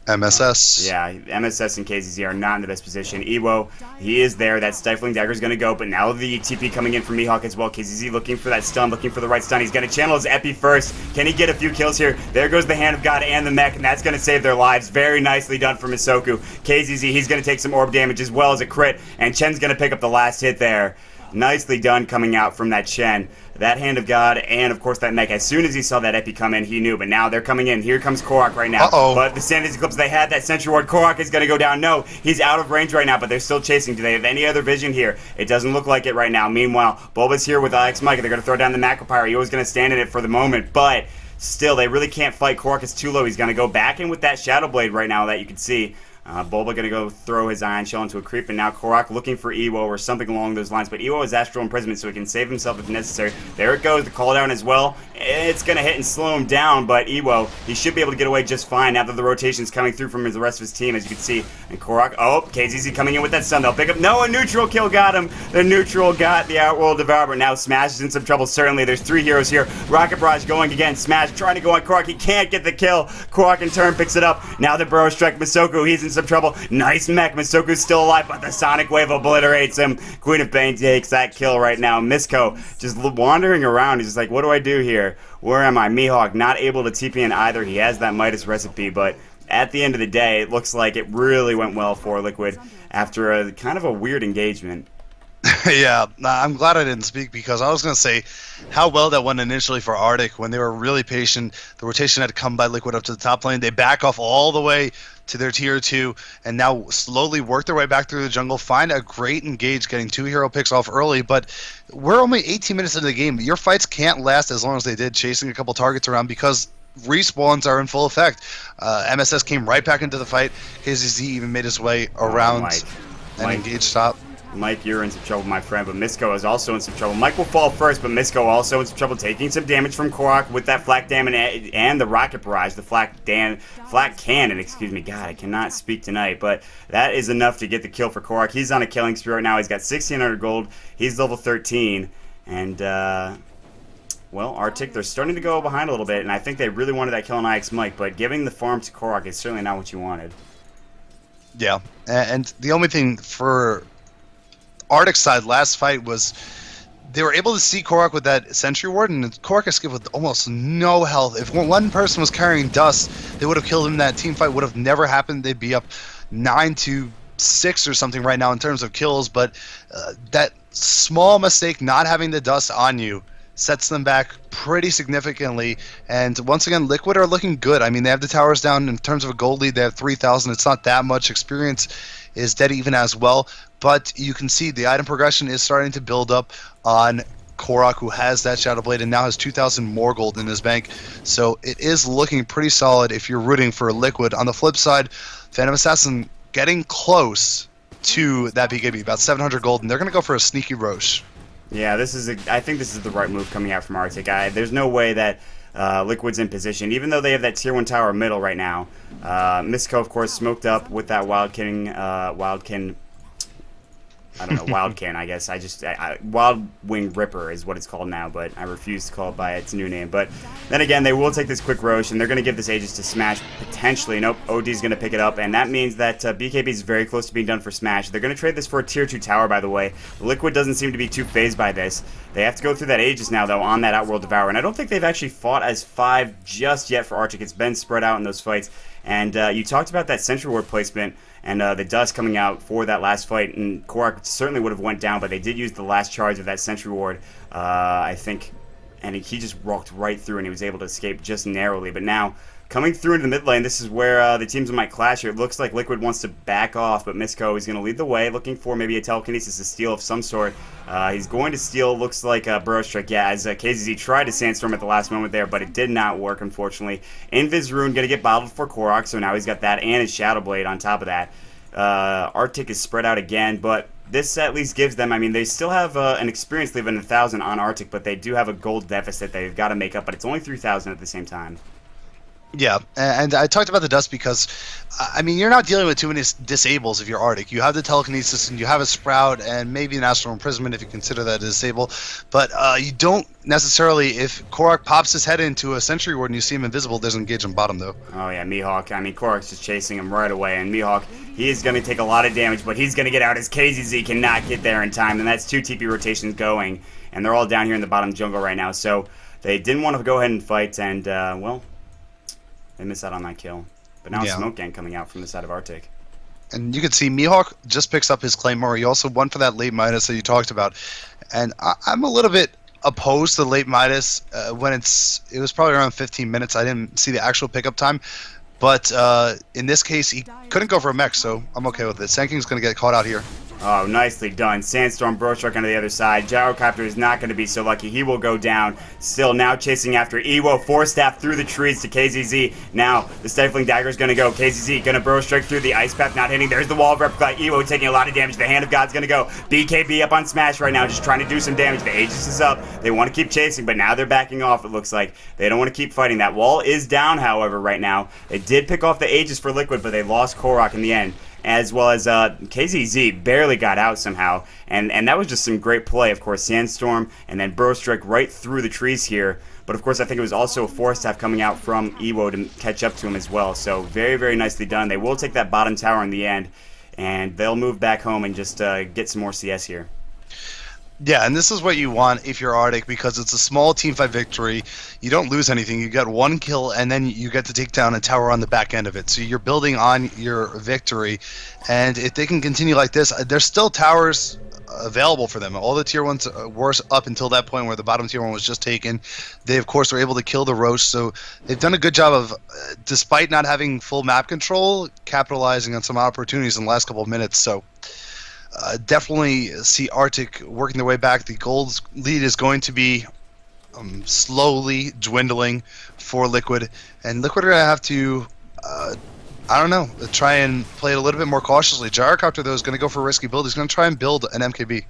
MSS. Yeah, MSS and KZZ are not in the best position. Ewo, he is there. That Stifling Dagger is going to go, but now the TP coming in from Mihawk as well. KZZ looking for that stun, looking for the right stun. He's going to channel his Epi first. Can he get a few kills here? There goes the Hand of God and the mech, and that's going to save their lives. Very nicely done from Misoku. KZZ, he's going to take some orb damage as well as a crit, and Chen's going to pick up the last hit there. Nicely done coming out from that Chen. That Hand of God and, of course, that mech. As soon as he saw that Epi come in, he knew. But now they're coming in. Here comes Korok right now. But the Sanity Eclipse, they had that Sentry Ward. Korok is going to go down. No, he's out of range right now, but they're still chasing. Do they have any other vision here? It doesn't look like it right now. Meanwhile, Bulba's here with IX Mike. They're going to throw down the Macropyre. He was going to stand in it for the moment, but still, they really can't fight. Korok is too low. He's going to go back in with that Shadow Blade right now that you can see. Bulba going to go throw his Ion Shell into a creep, and now Korok looking for Ewo or something along those lines. But Ewo is Astral Imprisonment, so he can save himself if necessary. There it goes, the call down as well. It's going to hit and slow him down, but Ewo, he should be able to get away just fine now that the rotation's coming through from the rest of his team, as you can see. And Korok, oh, KZZ coming in with that stun. They'll pick up, no, a neutral kill got him. The neutral got the Outworld Devourer, but now Smash is in some trouble, certainly. There's 3 heroes here. Rocket Barrage going again. Smash trying to go on Korok. He can't get the kill. Korok in turn picks it up. Now the Burrow Strike. Misoku, he's in some trouble. Nice mech. Misoku's still alive, but the Sonic Wave obliterates him. Queen of Pain takes that kill right now. Misko just wandering around. He's just like, what do I do here? Where am I? Mihawk not able to TP in either. He has that Midas recipe, but at the end of the day, it looks like it really went well for Liquid after a kind of a weird engagement. Yeah, I'm glad I didn't speak, because I was going to say how well that went initially for Artyk when they were really patient. The rotation had to come by Liquid up to the top lane. They back off all the way to their tier 2 and now slowly work their way back through the jungle, find a great engage, getting 2 hero picks off early. But we're only 18 minutes into the game. Your fights can't last as long as they did, chasing a couple targets around, because respawns are in full effect. MSS came right back into the fight. KZZ even made his way around and engage top. Mike, you're in some trouble, my friend, but Misko is also in some trouble. Mike will fall first, but Misko also in some trouble, taking some damage from Korok with that Flak Cannon and the Rocket Barrage, the Flak Cannon, excuse me. God, I cannot speak tonight, but that is enough to get the kill for Korok. He's on a killing spree right now. He's got 1,600 gold. He's level 13, and well, Artyk, they're starting to go behind a little bit, and I think they really wanted that kill on IX Mike, but giving the farm to Korok is certainly not what you wanted. Yeah, and the only thing for Artyk's side last fight was they were able to see Korok with that Sentry Ward, and Korok escaped with almost no health. If one person was carrying dust, they would have killed him. That team fight would have never happened. They'd be up 9-6 or something right now in terms of kills, but that small mistake, not having the dust on you, sets them back pretty significantly. And once again, Liquid are looking good. I mean, they have the towers down. In terms of a gold lead, they have 3,000. It's not that much. Experience is dead even as well. But you can see the item progression is starting to build up on Korok, who has that Shadow Blade and now has 2,000 more gold in his bank. So it is looking pretty solid if you're rooting for Liquid. On the flip side, Phantom Assassin getting close to that BKB, about 700 gold, and they're going to go for a sneaky Roche. Yeah, I think this is the right move coming out from Artyk. There's no way that Liquid's in position, even though they have that tier 1 tower middle right now. Misko, of course, smoked up with that Wildkin I don't know, Wildkin, I guess. Wild Wing Ripper is what it's called now, but I refuse to call it by its new name. But then again, they will take this quick Roche, and they're going to give this Aegis to Smash, potentially. Nope, OD's going to pick it up, and that means that BKB is very close to being done for Smash. They're going to trade this for a Tier 2 tower, by the way. Liquid doesn't seem to be too phased by this. They have to go through that Aegis now, though, on that Outworld Devourer, and I don't think they've actually fought as 5 just yet for Artyk. It's been spread out in those fights, and you talked about that Sentry Ward placement, and the dust coming out for that last fight, and Korak certainly would have went down, but they did use the last charge of that Sentry Ward, I think, and he just walked right through, and he was able to escape just narrowly. But now, coming through into the mid lane, this is where the teams might clash here. It looks like Liquid wants to back off, but Misko is going to lead the way, looking for maybe a telekinesis, a steal of some sort. He's going to steal, looks like a Burrow Strike. Yeah, as KZZ tried to Sandstorm at the last moment there, but it did not work, unfortunately. Invis Rune going to get bottled for Korak, so now he's got that and his Shadow Blade on top of that. Artyk is spread out again, but this at least gives them, I mean, they still have an experience leaving 1,000 on Artyk, but they do have a gold deficit they've got to make up, but it's only 3,000 at the same time. Yeah, and I talked about the dust because, I mean, you're not dealing with too many disables if you're Artyk. You have the telekinesis and you have a Sprout and maybe an Astral Imprisonment if you consider that a disable, but you don't necessarily, if Korak pops his head into a Sentry Ward and you see him invisible, doesn't engage on bottom though. Oh yeah, Mihawk, I mean, Korak's just chasing him right away, and Mihawk, he is going to take a lot of damage, but he's going to get out as KZZ cannot get there in time, and that's 2 TP rotations going, and they're all down here in the bottom jungle right now, so they didn't want to go ahead and fight, and, well, they missed out on that kill. But now Smoke Gang coming out from the side of Artyk. And you can see Mihawk just picks up his Claymore. He also won for that late Midas that you talked about. And I'm a little bit opposed to late Midas when it was probably around 15 minutes. I didn't see the actual pickup time. But in this case, he couldn't go for a mech, so I'm okay with it. Sanking's going to get caught out here. Oh, nicely done. Sandstorm, Brostruck on the other side. Gyrocopter is not going to be so lucky. He will go down. Still now chasing after Ewo. Force Staff through the trees to KZZ. Now the Stifling Dagger is going to go. KZZ going to Brostruck through the Ice Path, not hitting. There's the Wall of Replica. Ewo taking a lot of damage. The Hand of God's going to go. BKB up on Smash right now, just trying to do some damage. The Aegis is up. They want to keep chasing, but now they're backing off, it looks like. They don't want to keep fighting. That wall is down, however, right now. They did pick off the Aegis for Liquid, but they lost Korak in the end. As well as KZZ barely got out somehow, and that was just some great play. Of course, Sandstorm and then Burrow Strike right through the trees here. But of course, I think it was also a Force Staff coming out from Ewo to catch up to him as well. So very, very nicely done. They will take that bottom tower in the end, and they'll move back home and just get some more CS here. Yeah, and this is what you want if you're Artyk, because it's a small teamfight victory. You don't lose anything. You got 1 kill, and then you get to take down a tower on the back end of it. So you're building on your victory, and if they can continue like this, there's still towers available for them. All the tier 1s were up until that point where the bottom tier 1 was just taken. They, of course, were able to kill the Roche, so they've done a good job of, despite not having full map control, capitalizing on some opportunities in the last couple of minutes. So definitely see Artyk working their way back. The gold lead is going to be slowly dwindling for Liquid, and Liquid are going to have to, I don't know, try and play it a little bit more cautiously. Gyrocopter, though, is going to go for a risky build. He's going to try and build an MKB.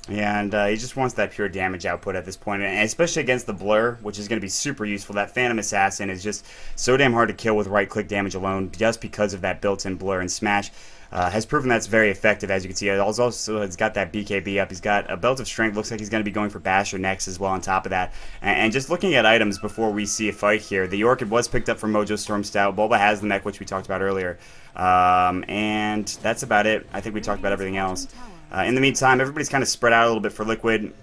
Yeah, and he just wants that pure damage output at this point, and especially against the Blur, which is going to be super useful. That Phantom Assassin is just so damn hard to kill with right-click damage alone, just because of that built-in Blur, and Smash has proven that's very effective, as you can see. He also has got that BKB up. He's got a Belt of Strength. Looks like he's going to be going for Basher next as well on top of that. And just looking at items before we see a fight here, the Orchid was picked up from Mojo Storm Stout. Bulba has the mech, which we talked about earlier. And that's about it. I think we talked about everything else. In the meantime, everybody's kind of spread out a little bit for Liquid.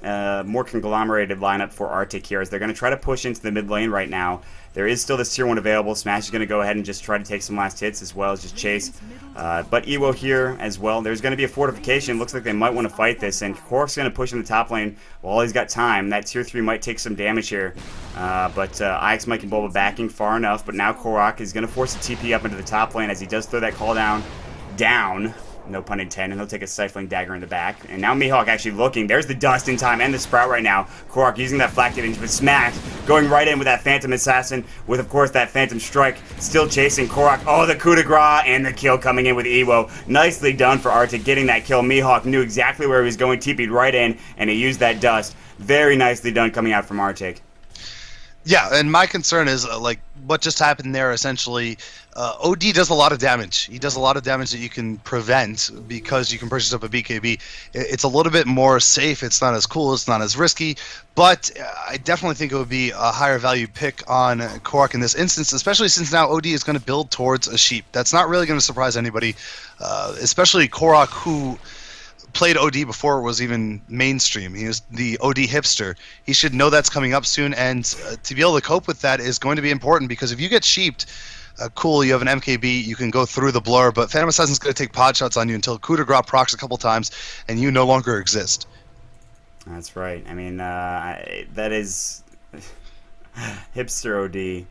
More conglomerated lineup for Artyk here, as they're going to try to push into the mid lane right now. There is still this tier 1 available. Smash is going to go ahead and just try to take some last hits as well as just chase. But Ewo here as well. There's going to be a fortification. Looks like they might want to fight this. And Korak's going to push in the top lane while he's got time. That tier 3 might take some damage here. But Ix, Mike, and Bulba backing far enough. But now Korak is going to force a TP up into the top lane as he does throw that call down. No pun intended, and he'll take a Stifling Dagger in the back. And now Mihawk actually looking. There's the Dust in time and the Sprout right now. Korak using that Flak damage, but Smash going right in with that Phantom Assassin, with, of course, that Phantom Strike. Still chasing Korak. Oh, the coup de grace and the kill coming in with Ewo. Nicely done for Artyk getting that kill. Mihawk knew exactly where he was going, TP'd right in, and he used that Dust. Very nicely done coming out from Artyk. Yeah, and my concern is, like, what just happened there, essentially, OD does a lot of damage. He does a lot of damage that you can prevent because you can purchase up a BKB. It's a little bit more safe. It's not as cool. It's not as risky. But I definitely think it would be a higher value pick on Korok in this instance, especially since now OD is going to build towards a sheep. That's not really going to surprise anybody, especially Korok, who played OD before it was even mainstream. He was the OD hipster. He should know that's coming up soon, and to be able to cope with that is going to be important, because if you get sheeped, cool, you have an MKB, you can go through the blur, but Phantom Assassin's going to take pod shots on you until coup de grace procs a couple times, and you no longer exist. That's right. I mean, that is hipster OD.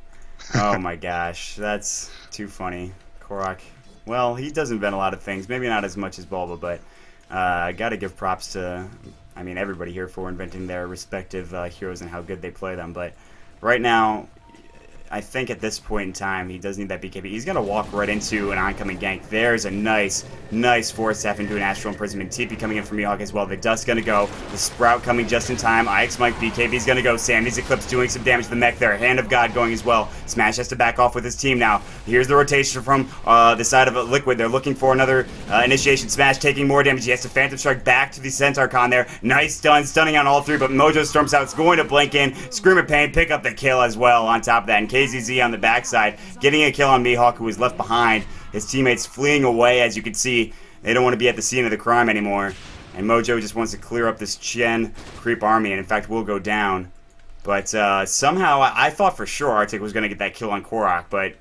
Oh my gosh, that's too funny. Korok, well, he does invent a lot of things. Maybe not as much as Bulba, but I got to give props to, I mean, everybody here for inventing their respective heroes and how good they play them. But right now, I think at this point in time, he does need that BKB. He's going to walk right into an oncoming gank. There's a nice force staff into an Astral Imprisonment. TP coming in from Mihawk as well. The Dust going to go. The Sprout coming just in time. IX Mike BKB's going to go. Sammy's Eclipse doing some damage to the mech there. Hand of God going as well. Smash has to back off with his team now. Here's the rotation from the side of Liquid. They're looking for another initiation. Smash taking more damage. He has to Phantom Strike back to the Centaur Con there. Nice stun. Stunning on all three, but Mojo storms out. It's going to blink in. Scream of Pain. Pick up the kill as well on top of that. And KZZ on the backside, getting a kill on Mihawk, who was left behind. His teammates fleeing away, as you can see. They don't want to be at the scene of the crime anymore. And Mojo just wants to clear up this Chen creep army, and in fact will go down. But somehow, I thought for sure Artyk was going to get that kill on Korok, but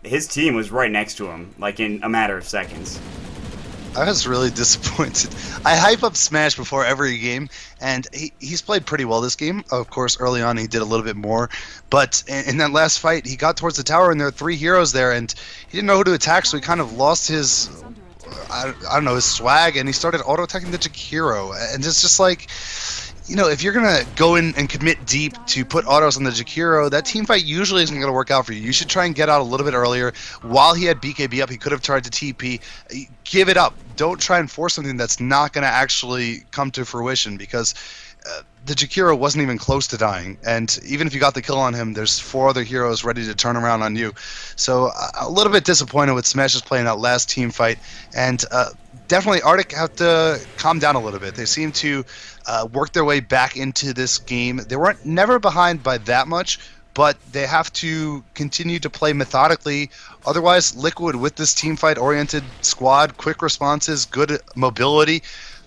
his team was right next to him, like in a matter of seconds. I was really disappointed. I hype up Smash before every game, and he's played pretty well this game. Of course, early on he did a little bit more, but in that last fight, he got towards the tower, and there are 3 heroes there, and he didn't know who to attack, so he kind of lost his, I don't know, his swag, and he started auto-attacking the Jakiro, and it's just like, you know, if you're going to go in and commit deep to put autos on the Jakiro, that team fight usually isn't going to work out for you. You should try and get out a little bit earlier. While he had BKB up, he could have tried to TP. Give it up. Don't try and force something that's not going to actually come to fruition, because the Jakiro wasn't even close to dying. And even if you got the kill on him, there's 4 other heroes ready to turn around on you. So a little bit disappointed with Smash's play in that last team fight. And definitely Artyk have to calm down a little bit. They seem to work their way back into this game. They weren't never behind by that much, but they have to continue to play methodically. Otherwise, Liquid, with this team fight oriented squad, quick responses, good mobility,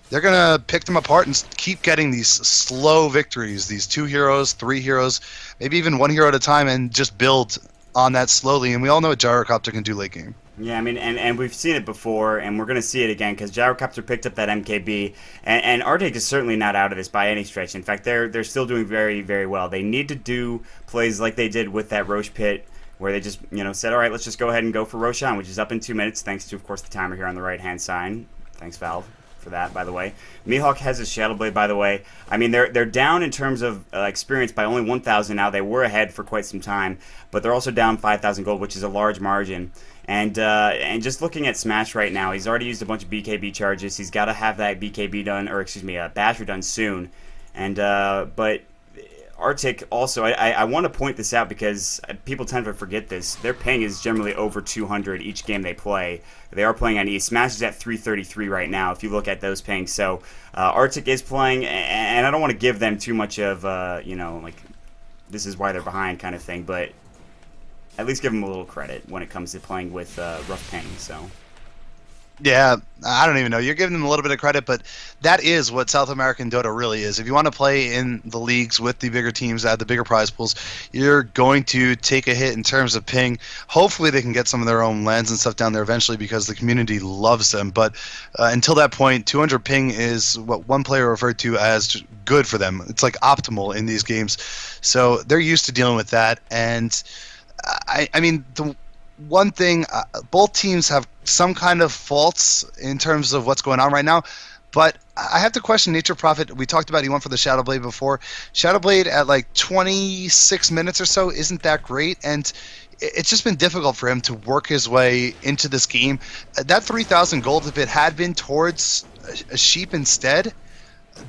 they're going to pick them apart and keep getting these slow victories, these 2 heroes, 3 heroes, maybe even 1 hero at a time, and just build on that slowly. And we all know what Gyrocopter can do late game. Yeah, I mean, and we've seen it before, and we're going to see it again, because Gyrocopter picked up that MKB, and Artyk is certainly not out of this by any stretch. In fact, they're still doing very, very well. They need to do plays like they did with that Roche pit, where they just, said, all right, let's just go ahead and go for Roshan, which is up in 2 minutes, thanks to, of course, the timer here on the right-hand side. Thanks, Valve, for that, by the way. Mihawk has his Shadow Blade, by the way. I mean, they're down in terms of experience by only 1,000 now. They were ahead for quite some time, but they're also down 5,000 gold, which is a large margin. And just looking at Smash right now, he's already used a bunch of BKB charges. He's got to have that BKB done, or excuse me, Basher done soon. And but Artyk also, I want to point this out because people tend to forget this. Their ping is generally over 200 each game they play. They are playing on E. Smash is at 333 right now, if you look at those pings. So Artyk is playing, and I don't want to give them too much of, like, this is why they're behind kind of thing, but at least give them a little credit when it comes to playing with rough ping, so. Yeah, I don't even know. You're giving them a little bit of credit, but that is what South American Dota really is. If you want to play in the leagues with the bigger teams that have the bigger prize pools, you're going to take a hit in terms of ping. Hopefully they can get some of their own lands and stuff down there eventually, because the community loves them. But until that point, 200 ping is what one player referred to as good for them. It's like optimal in these games. So they're used to dealing with that. And I mean, the one thing, both teams have some kind of faults in terms of what's going on right now, but I have to question Nature Prophet. We talked about he went for the Shadow Blade before. Shadow Blade at like 26 minutes or so isn't that great, and it's just been difficult for him to work his way into this game. That 3,000 gold, if it had been towards a sheep instead,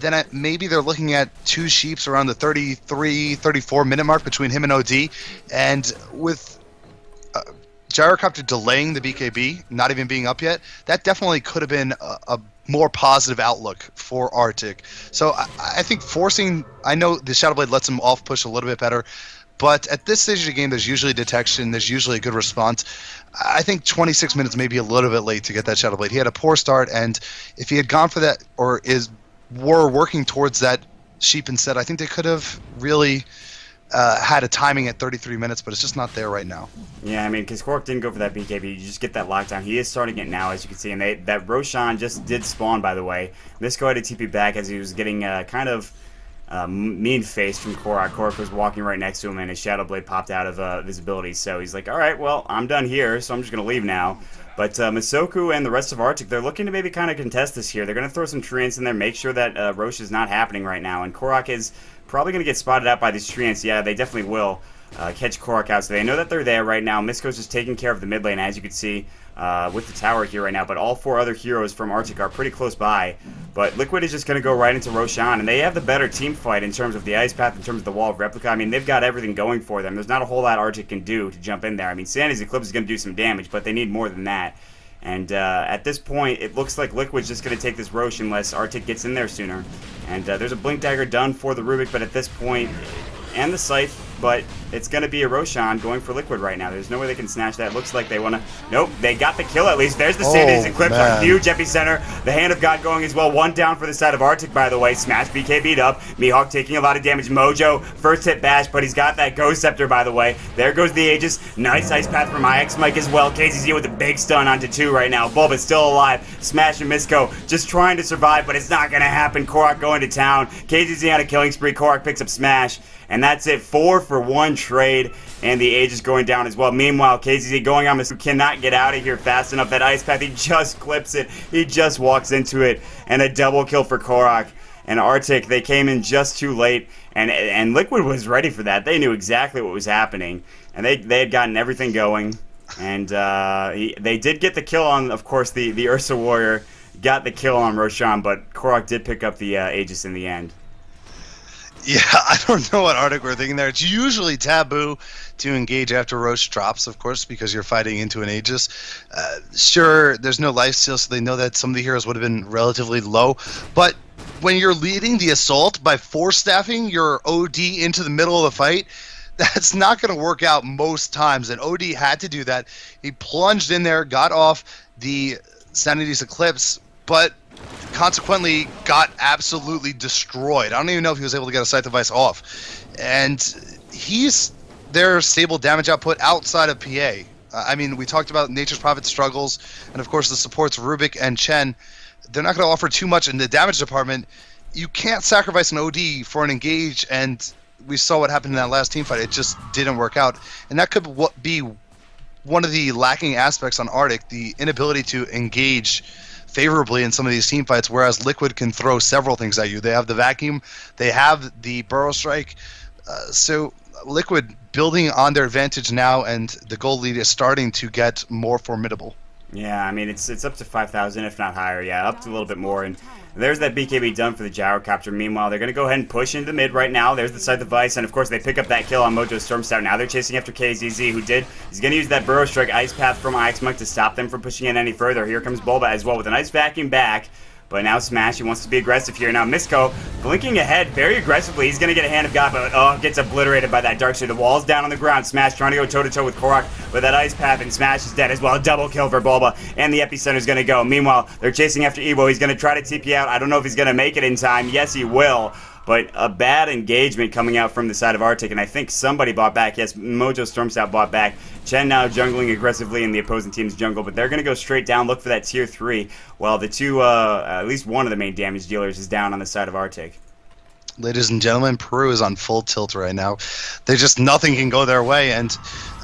then maybe they're looking at 2 sheeps around the 33, 34 minute mark between him and OD. And with Gyrocopter delaying the BKB, not even being up yet, that definitely could have been a more positive outlook for Artyk. So I think forcing, I know the Shadow Blade lets him off push a little bit better, but at this stage of the game, there's usually detection, there's usually a good response. I think 26 minutes may be a little bit late to get that Shadow Blade. He had a poor start, and if he had gone for that, or were working towards that sheep instead, I think they could have really had a timing at 33 minutes, but it's just not there right now. Yeah, I mean, because Korok didn't go for that BKB, you just get that lockdown. He is starting it now, as you can see, and that Roshan just did spawn, by the way. Misko had to TP back as he was getting kind of mean-faced from Korok. Korok was walking right next to him, and his Shadow Blade popped out of visibility, so he's like, alright, well, I'm done here, so I'm just going to leave now. But Misoku and the rest of Artyk, they're looking to maybe kind of contest this here. They're going to throw some treants in there, make sure that Rosh is not happening right now, and Korok is probably going to get spotted out by these treants. Yeah, they definitely will catch Korok out, so they know that they're there right now. Misko's just taking care of the mid lane, as you can see, with the tower here right now, but all 4 other heroes from Artyk are pretty close by. But Liquid is just going to go right into Roshan, and they have the better team fight in terms of the Ice Path, in terms of the Wall of Replica. I mean, they've got everything going for them. There's not a whole lot Artyk can do to jump in there. I mean, Sandy's Eclipse is going to do some damage, but they need more than that. And at this point, it looks like Liquid's just going to take this Rosh unless Artyk gets in there sooner. And there's a Blink Dagger done for the Rubik, but at this point, and the Scythe, but it's going to be a Roshan going for Liquid right now. There's no way they can snatch that. Looks like they want to... Nope, they got the kill at least. There's the Sandy's Eclipse, a huge epicenter. The Hand of God going as well. 1 down for the side of Artyk, by the way. Smash BKB'd up. Mihawk taking a lot of damage. Mojo, first hit bash, but he's got that Ghost Scepter, by the way. There goes the Aegis. Nice Ice Path from IX Mike as well. KZZ with a big stun onto 2 right now. Bulba's still alive. Smash and Misko just trying to survive, but it's not going to happen. Korok going to town. KZZ on a killing spree. Korok picks up Smash. And that's it, 4 for 1 trade, and the Aegis going down as well. Meanwhile, KZZ going on, Misko cannot get out of here fast enough. That Ice Path, he just clips it. He just walks into it, and a double kill for Korok. And Artyk, they came in just too late, and Liquid was ready for that. They knew exactly what was happening, and they had gotten everything going. And they did get the kill on, of course, the Ursa Warrior got the kill on Roshan, but Korok did pick up the Aegis in the end. Yeah, I don't know what Artyk were thinking there. It's usually taboo to engage after Rosh drops, of course, because you're fighting into an Aegis. Sure, there's no lifesteal, so they know that some of the heroes would have been relatively low. But when you're leading the assault by force staffing your OD into the middle of the fight, that's not going to work out most times. And OD had to do that. He plunged in there, got off the Sanity's Eclipse, but consequently got absolutely destroyed. I don't even know if he was able to get a Scythe device off. And he's their stable damage output outside of PA. I mean, we talked about Nature's Prophet struggles, and of course the supports Rubik and Chen. They're not going to offer too much in the damage department. You can't sacrifice an OD for an engage, and we saw what happened in that last team fight. It just didn't work out. And that could be one of the lacking aspects on Artyk, the inability to engage favorably in some of these team fights, whereas Liquid can throw several things at you. They have the vacuum, they have the Burrow Strike, so Liquid building on their advantage now, and the gold lead is starting to get more formidable. Yeah, I mean, it's up to 5,000, if not higher. Yeah, up to a little bit more. And there's that BKB done for the Gyrocopter. Meanwhile, they're going to go ahead and push into the mid right now. There's the Scythe device, and of course, they pick up that kill on Mojo's Storm Stout. Now they're chasing after KZZ, who he's going to use that Burrow Strike Ice Path from IX Mike to stop them from pushing in any further. Here comes Bulba as well with a nice vacuum back. But now Smash, he wants to be aggressive here. Now Misko blinking ahead very aggressively. He's going to get a Hand of God, but gets obliterated by that Dark Shade. The wall's down on the ground. Smash trying to go toe-to-toe with Korok with that Ice Path, and Smash is dead as well. Double kill for Bulba, and the Epicenter's going to go. Meanwhile, they're chasing after Evo. He's going to try to TP out. I don't know if he's going to make it in time. Yes, he will. But a bad engagement coming out from the side of Artyk, and I think somebody bought back. Yes, Mojo Stormstout bought back. Chen now jungling aggressively in the opposing team's jungle, but they're going to go straight down, look for that tier 3, while the two, at least one of the main damage dealers is down on the side of Artyk. Ladies and gentlemen, Peru is on full tilt right now. There's just nothing can go their way, and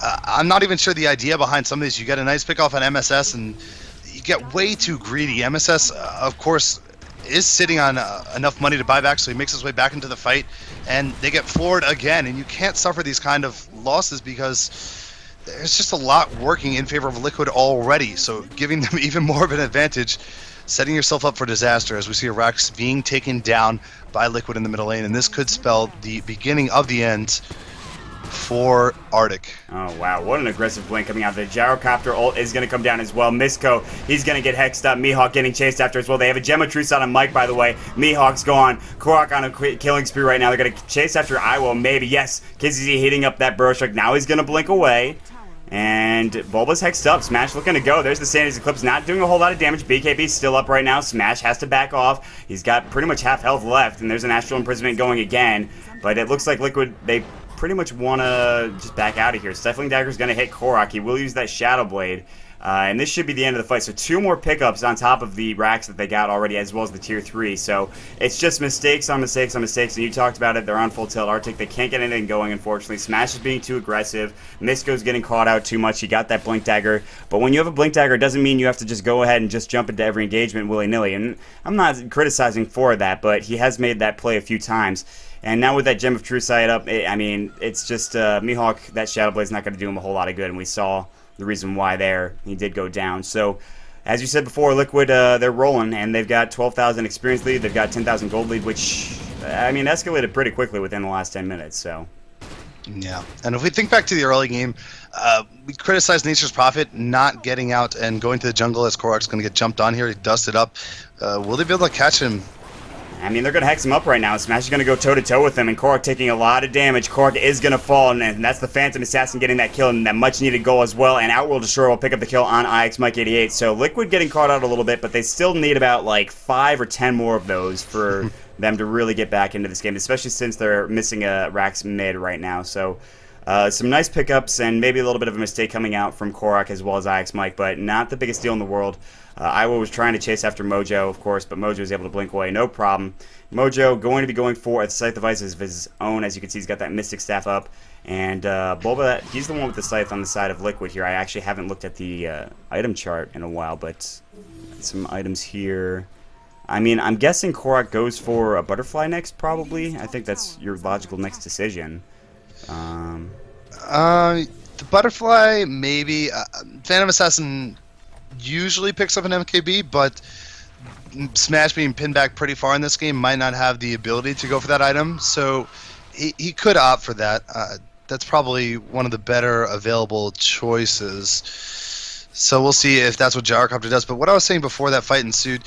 I'm not even sure the idea behind some of these. You get a nice pick off on MSS, and you get way too greedy. MSS, of course, is sitting on enough money to buy back, so he makes his way back into the fight, and they get floored again. And you can't suffer these kind of losses because there's just a lot working in favor of Liquid already, so giving them even more of an advantage, setting yourself up for disaster as we see Arax being taken down by Liquid in the middle lane, and this could spell the beginning of the end for Artyk. Oh, wow. What an aggressive blink coming out. The gyrocopter ult is going to come down as well. Misko, he's going to get hexed up. Mihawk getting chased after as well. They have a Gem of Truce on Mike, by the way. Mihawk's gone. Korok on a killing spree right now. They're going to chase after Iwo. Maybe. Yes. KZZ hitting up that Burrow Strike. Now he's going to blink away. And Bulba's hexed up. Smash looking to go. There's the Sandy's Eclipse. Not doing a whole lot of damage. BKB's still up right now. Smash has to back off. He's got pretty much half health left. And there's an Astral Imprisonment going again. But it looks like Liquid, they pretty much want to just back out of here. Stifling Dagger's going to hit Korok. He will use that Shadow Blade. And this should be the end of the fight. So 2 more pickups on top of the racks that they got already, as well as the tier 3. So it's just mistakes on mistakes on mistakes. And you talked about it. They're on full tilt. Artyk, they can't get anything going, unfortunately. Smash is being too aggressive. Misko's getting caught out too much. He got that Blink Dagger. But when you have a Blink Dagger, it doesn't mean you have to just go ahead and just jump into every engagement willy-nilly. And I'm not criticizing for that, but he has made that play a few times. And now with that Gem of True Sight up, I mean, it's just Mihawk, that Shadow Blade's not going to do him a whole lot of good. And we saw the reason why there. He did go down. So, as you said before, Liquid, they're rolling, and they've got 12,000 experience lead. They've got 10,000 gold lead, which, I mean, escalated pretty quickly within the last 10 minutes. So. Yeah, and if we think back to the early game, we criticized Nature's Prophet not getting out and going to the jungle as Korok's going to get jumped on here. He dusted up. Will they be able to catch him? I mean, they're going to hex him up right now. Smash is going to go toe-to-toe with him, and Korok taking a lot of damage. Korok is going to fall, and that's the Phantom Assassin getting that kill, and that much-needed goal as well, and Outworld Destroyer will pick up the kill on IX Mike 88. So Liquid getting caught out a little bit, but they still need about, like, 5 or 10 more of those for them to really get back into this game, especially since they're missing a Rax mid right now. So some nice pickups, and maybe a little bit of a mistake coming out from Korok as well as IX Mike, but not the biggest deal in the world. Iowa was trying to chase after Mojo, of course, but Mojo was able to blink away, no problem. Mojo going to be going for a Scythe devices of his own. As you can see, he's got that Mystic Staff up. And Bulba, he's the one with the Scythe on the side of Liquid here. I actually haven't looked at the item chart in a while, but some items here. I mean, I'm guessing Korok goes for a Butterfly next, probably. I think that's your logical next decision. The Butterfly, maybe. Phantom Assassin usually picks up an MKB, but Smash being pinned back pretty far in this game might not have the ability to go for that item, so he could opt for that. That's probably one of the better available choices. So we'll see if that's what Gyrocopter does. But what I was saying before that fight ensued,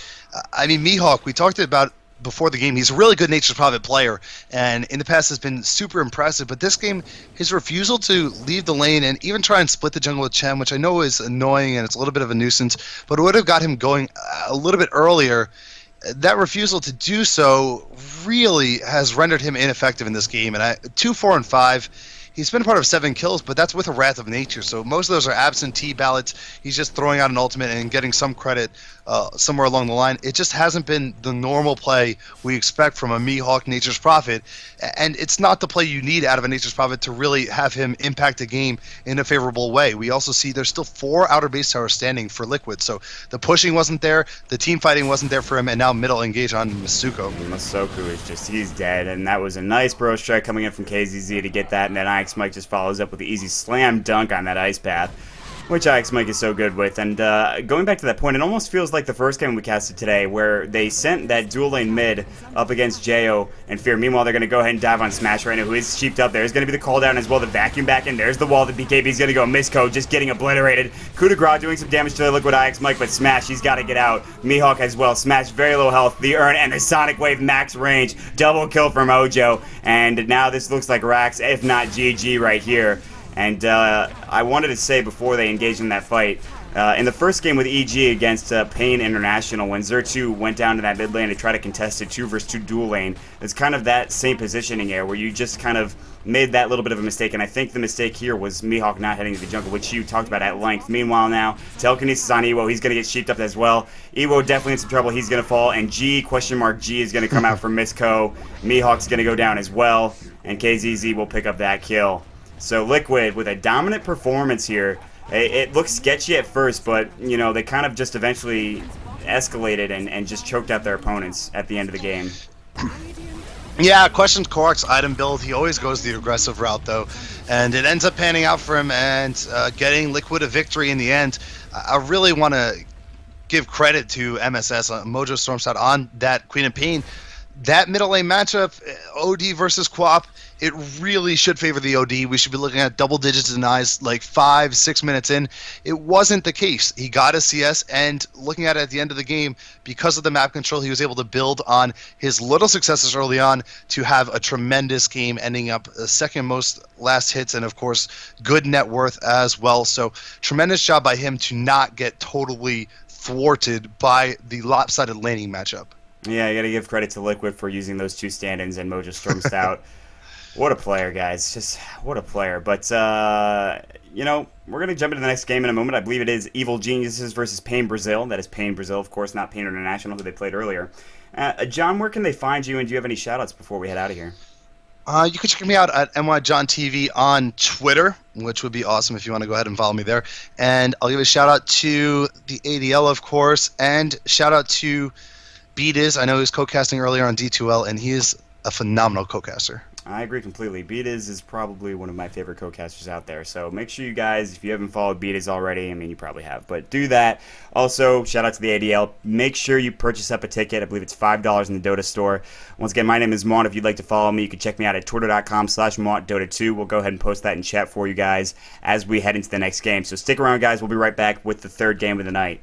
I mean, Mihawk, we talked about before the game, he's a really good Nature's Prophet player, and in the past has been super impressive. But this game, his refusal to leave the lane and even try and split the jungle with Chen, which I know is annoying and it's a little bit of a nuisance, but it would have got him going a little bit earlier. That refusal to do so really has rendered him ineffective in this game. And 2, 4, and 5. He's been a part of 7 kills, but that's with a Wrath of Nature. So most of those are absentee ballots. He's just throwing out an ultimate and getting some credit somewhere along the line. It just hasn't been the normal play we expect from a Mihawk Nature's Prophet. And it's not the play you need out of a Nature's Prophet to really have him impact the game in a favorable way. We also see there's still 4 outer base towers standing for Liquid. So the pushing wasn't there, the team fighting wasn't there for him, and now middle engage on Masuko. Masuko is just, he's dead. And that was a nice bro strike coming in from KZZ to get that, and then IX Mike just follows up with the easy slam dunk on that Ice Path, which IX Mike is so good with. And going back to that point, it almost feels like the first game we casted today, where they sent that dual lane mid up against Jo and Fear. Meanwhile, they're going to go ahead and dive on Smash right now, who is cheaped up. There's going to be the call down as well, the vacuum back in. There's the wall. The BKB's going to go. Misko just getting obliterated. Coup de grace doing some damage to the Liquid IX Mike, but Smash, he's got to get out. Mihawk as well. Smash, very low health. The Urn and the Sonic Wave max range. Double kill from Mojo. And now this looks like Rax, if not GG right here. And I wanted to say before they engaged in that fight, in the first game with EG against Pain International, when Xur2 went down to that mid lane to try to contest a 2 versus 2 duel lane, it's kind of that same positioning here where you just kind of made that little bit of a mistake. And I think the mistake here was Mihawk not heading to the jungle, which you talked about at length. Meanwhile now, telekinesis on Ewo, he's going to get sheeped up as well. Ewo definitely in some trouble, he's going to fall, and G is going to come out from Misko. Mihawk's going to go down as well, and KZZ will pick up that kill. So Liquid with a dominant performance here. It looks sketchy at first, but you know, they kind of just eventually escalated and just choked out their opponents at the end of the game. Yeah, questions Korok's item build. He always goes the aggressive route though, and it ends up panning out for him and getting Liquid a victory in the end. I really want to give credit to MSS, Mojo Stormshot, on that Queen of Pain. that middle lane matchup, OD versus Quap, it really should favor the OD. We should be looking at double digits denies like 5-6 minutes in. It wasn't the case. He got a CS, and looking at it at the end of the game, because of the map control, he was able to build on his little successes early on to have a tremendous game, ending up second most last hits, and of course, good net worth as well. So tremendous job by him to not get totally thwarted by the lopsided laning matchup. Yeah, you got to give credit to Liquid for using those two stand-ins and Mojo Storm Stout. What a player, guys. Just what a player. But, we're going to jump into the next game in a moment. I believe it is Evil Geniuses versus Pain Brazil. That is Pain Brazil, of course, not Pain International, who they played earlier. John, where can they find you, and do you have any shout-outs before we head out of here? You can check me out at NYJohnTV on Twitter, which would be awesome if you want to go ahead and follow me there. And I'll give a shout-out to the ADL, of course, and shout-out to Beatiz. I know he was co-casting earlier on D2L, and he is a phenomenal co-caster. I agree completely. Beatiz is probably one of my favorite co-casters out there. So make sure you guys, if you haven't followed Beatiz already, I mean, you probably have, but do that. Also, shout out to the ADL. Make sure you purchase up a ticket. I believe it's $5 in the Dota store. Once again, my name is Mont. If you'd like to follow me, you can check me out at twitter.com/MontDota2. We'll go ahead and post that in chat for you guys as we head into the next game. So stick around, guys. We'll be right back with the third game of the night.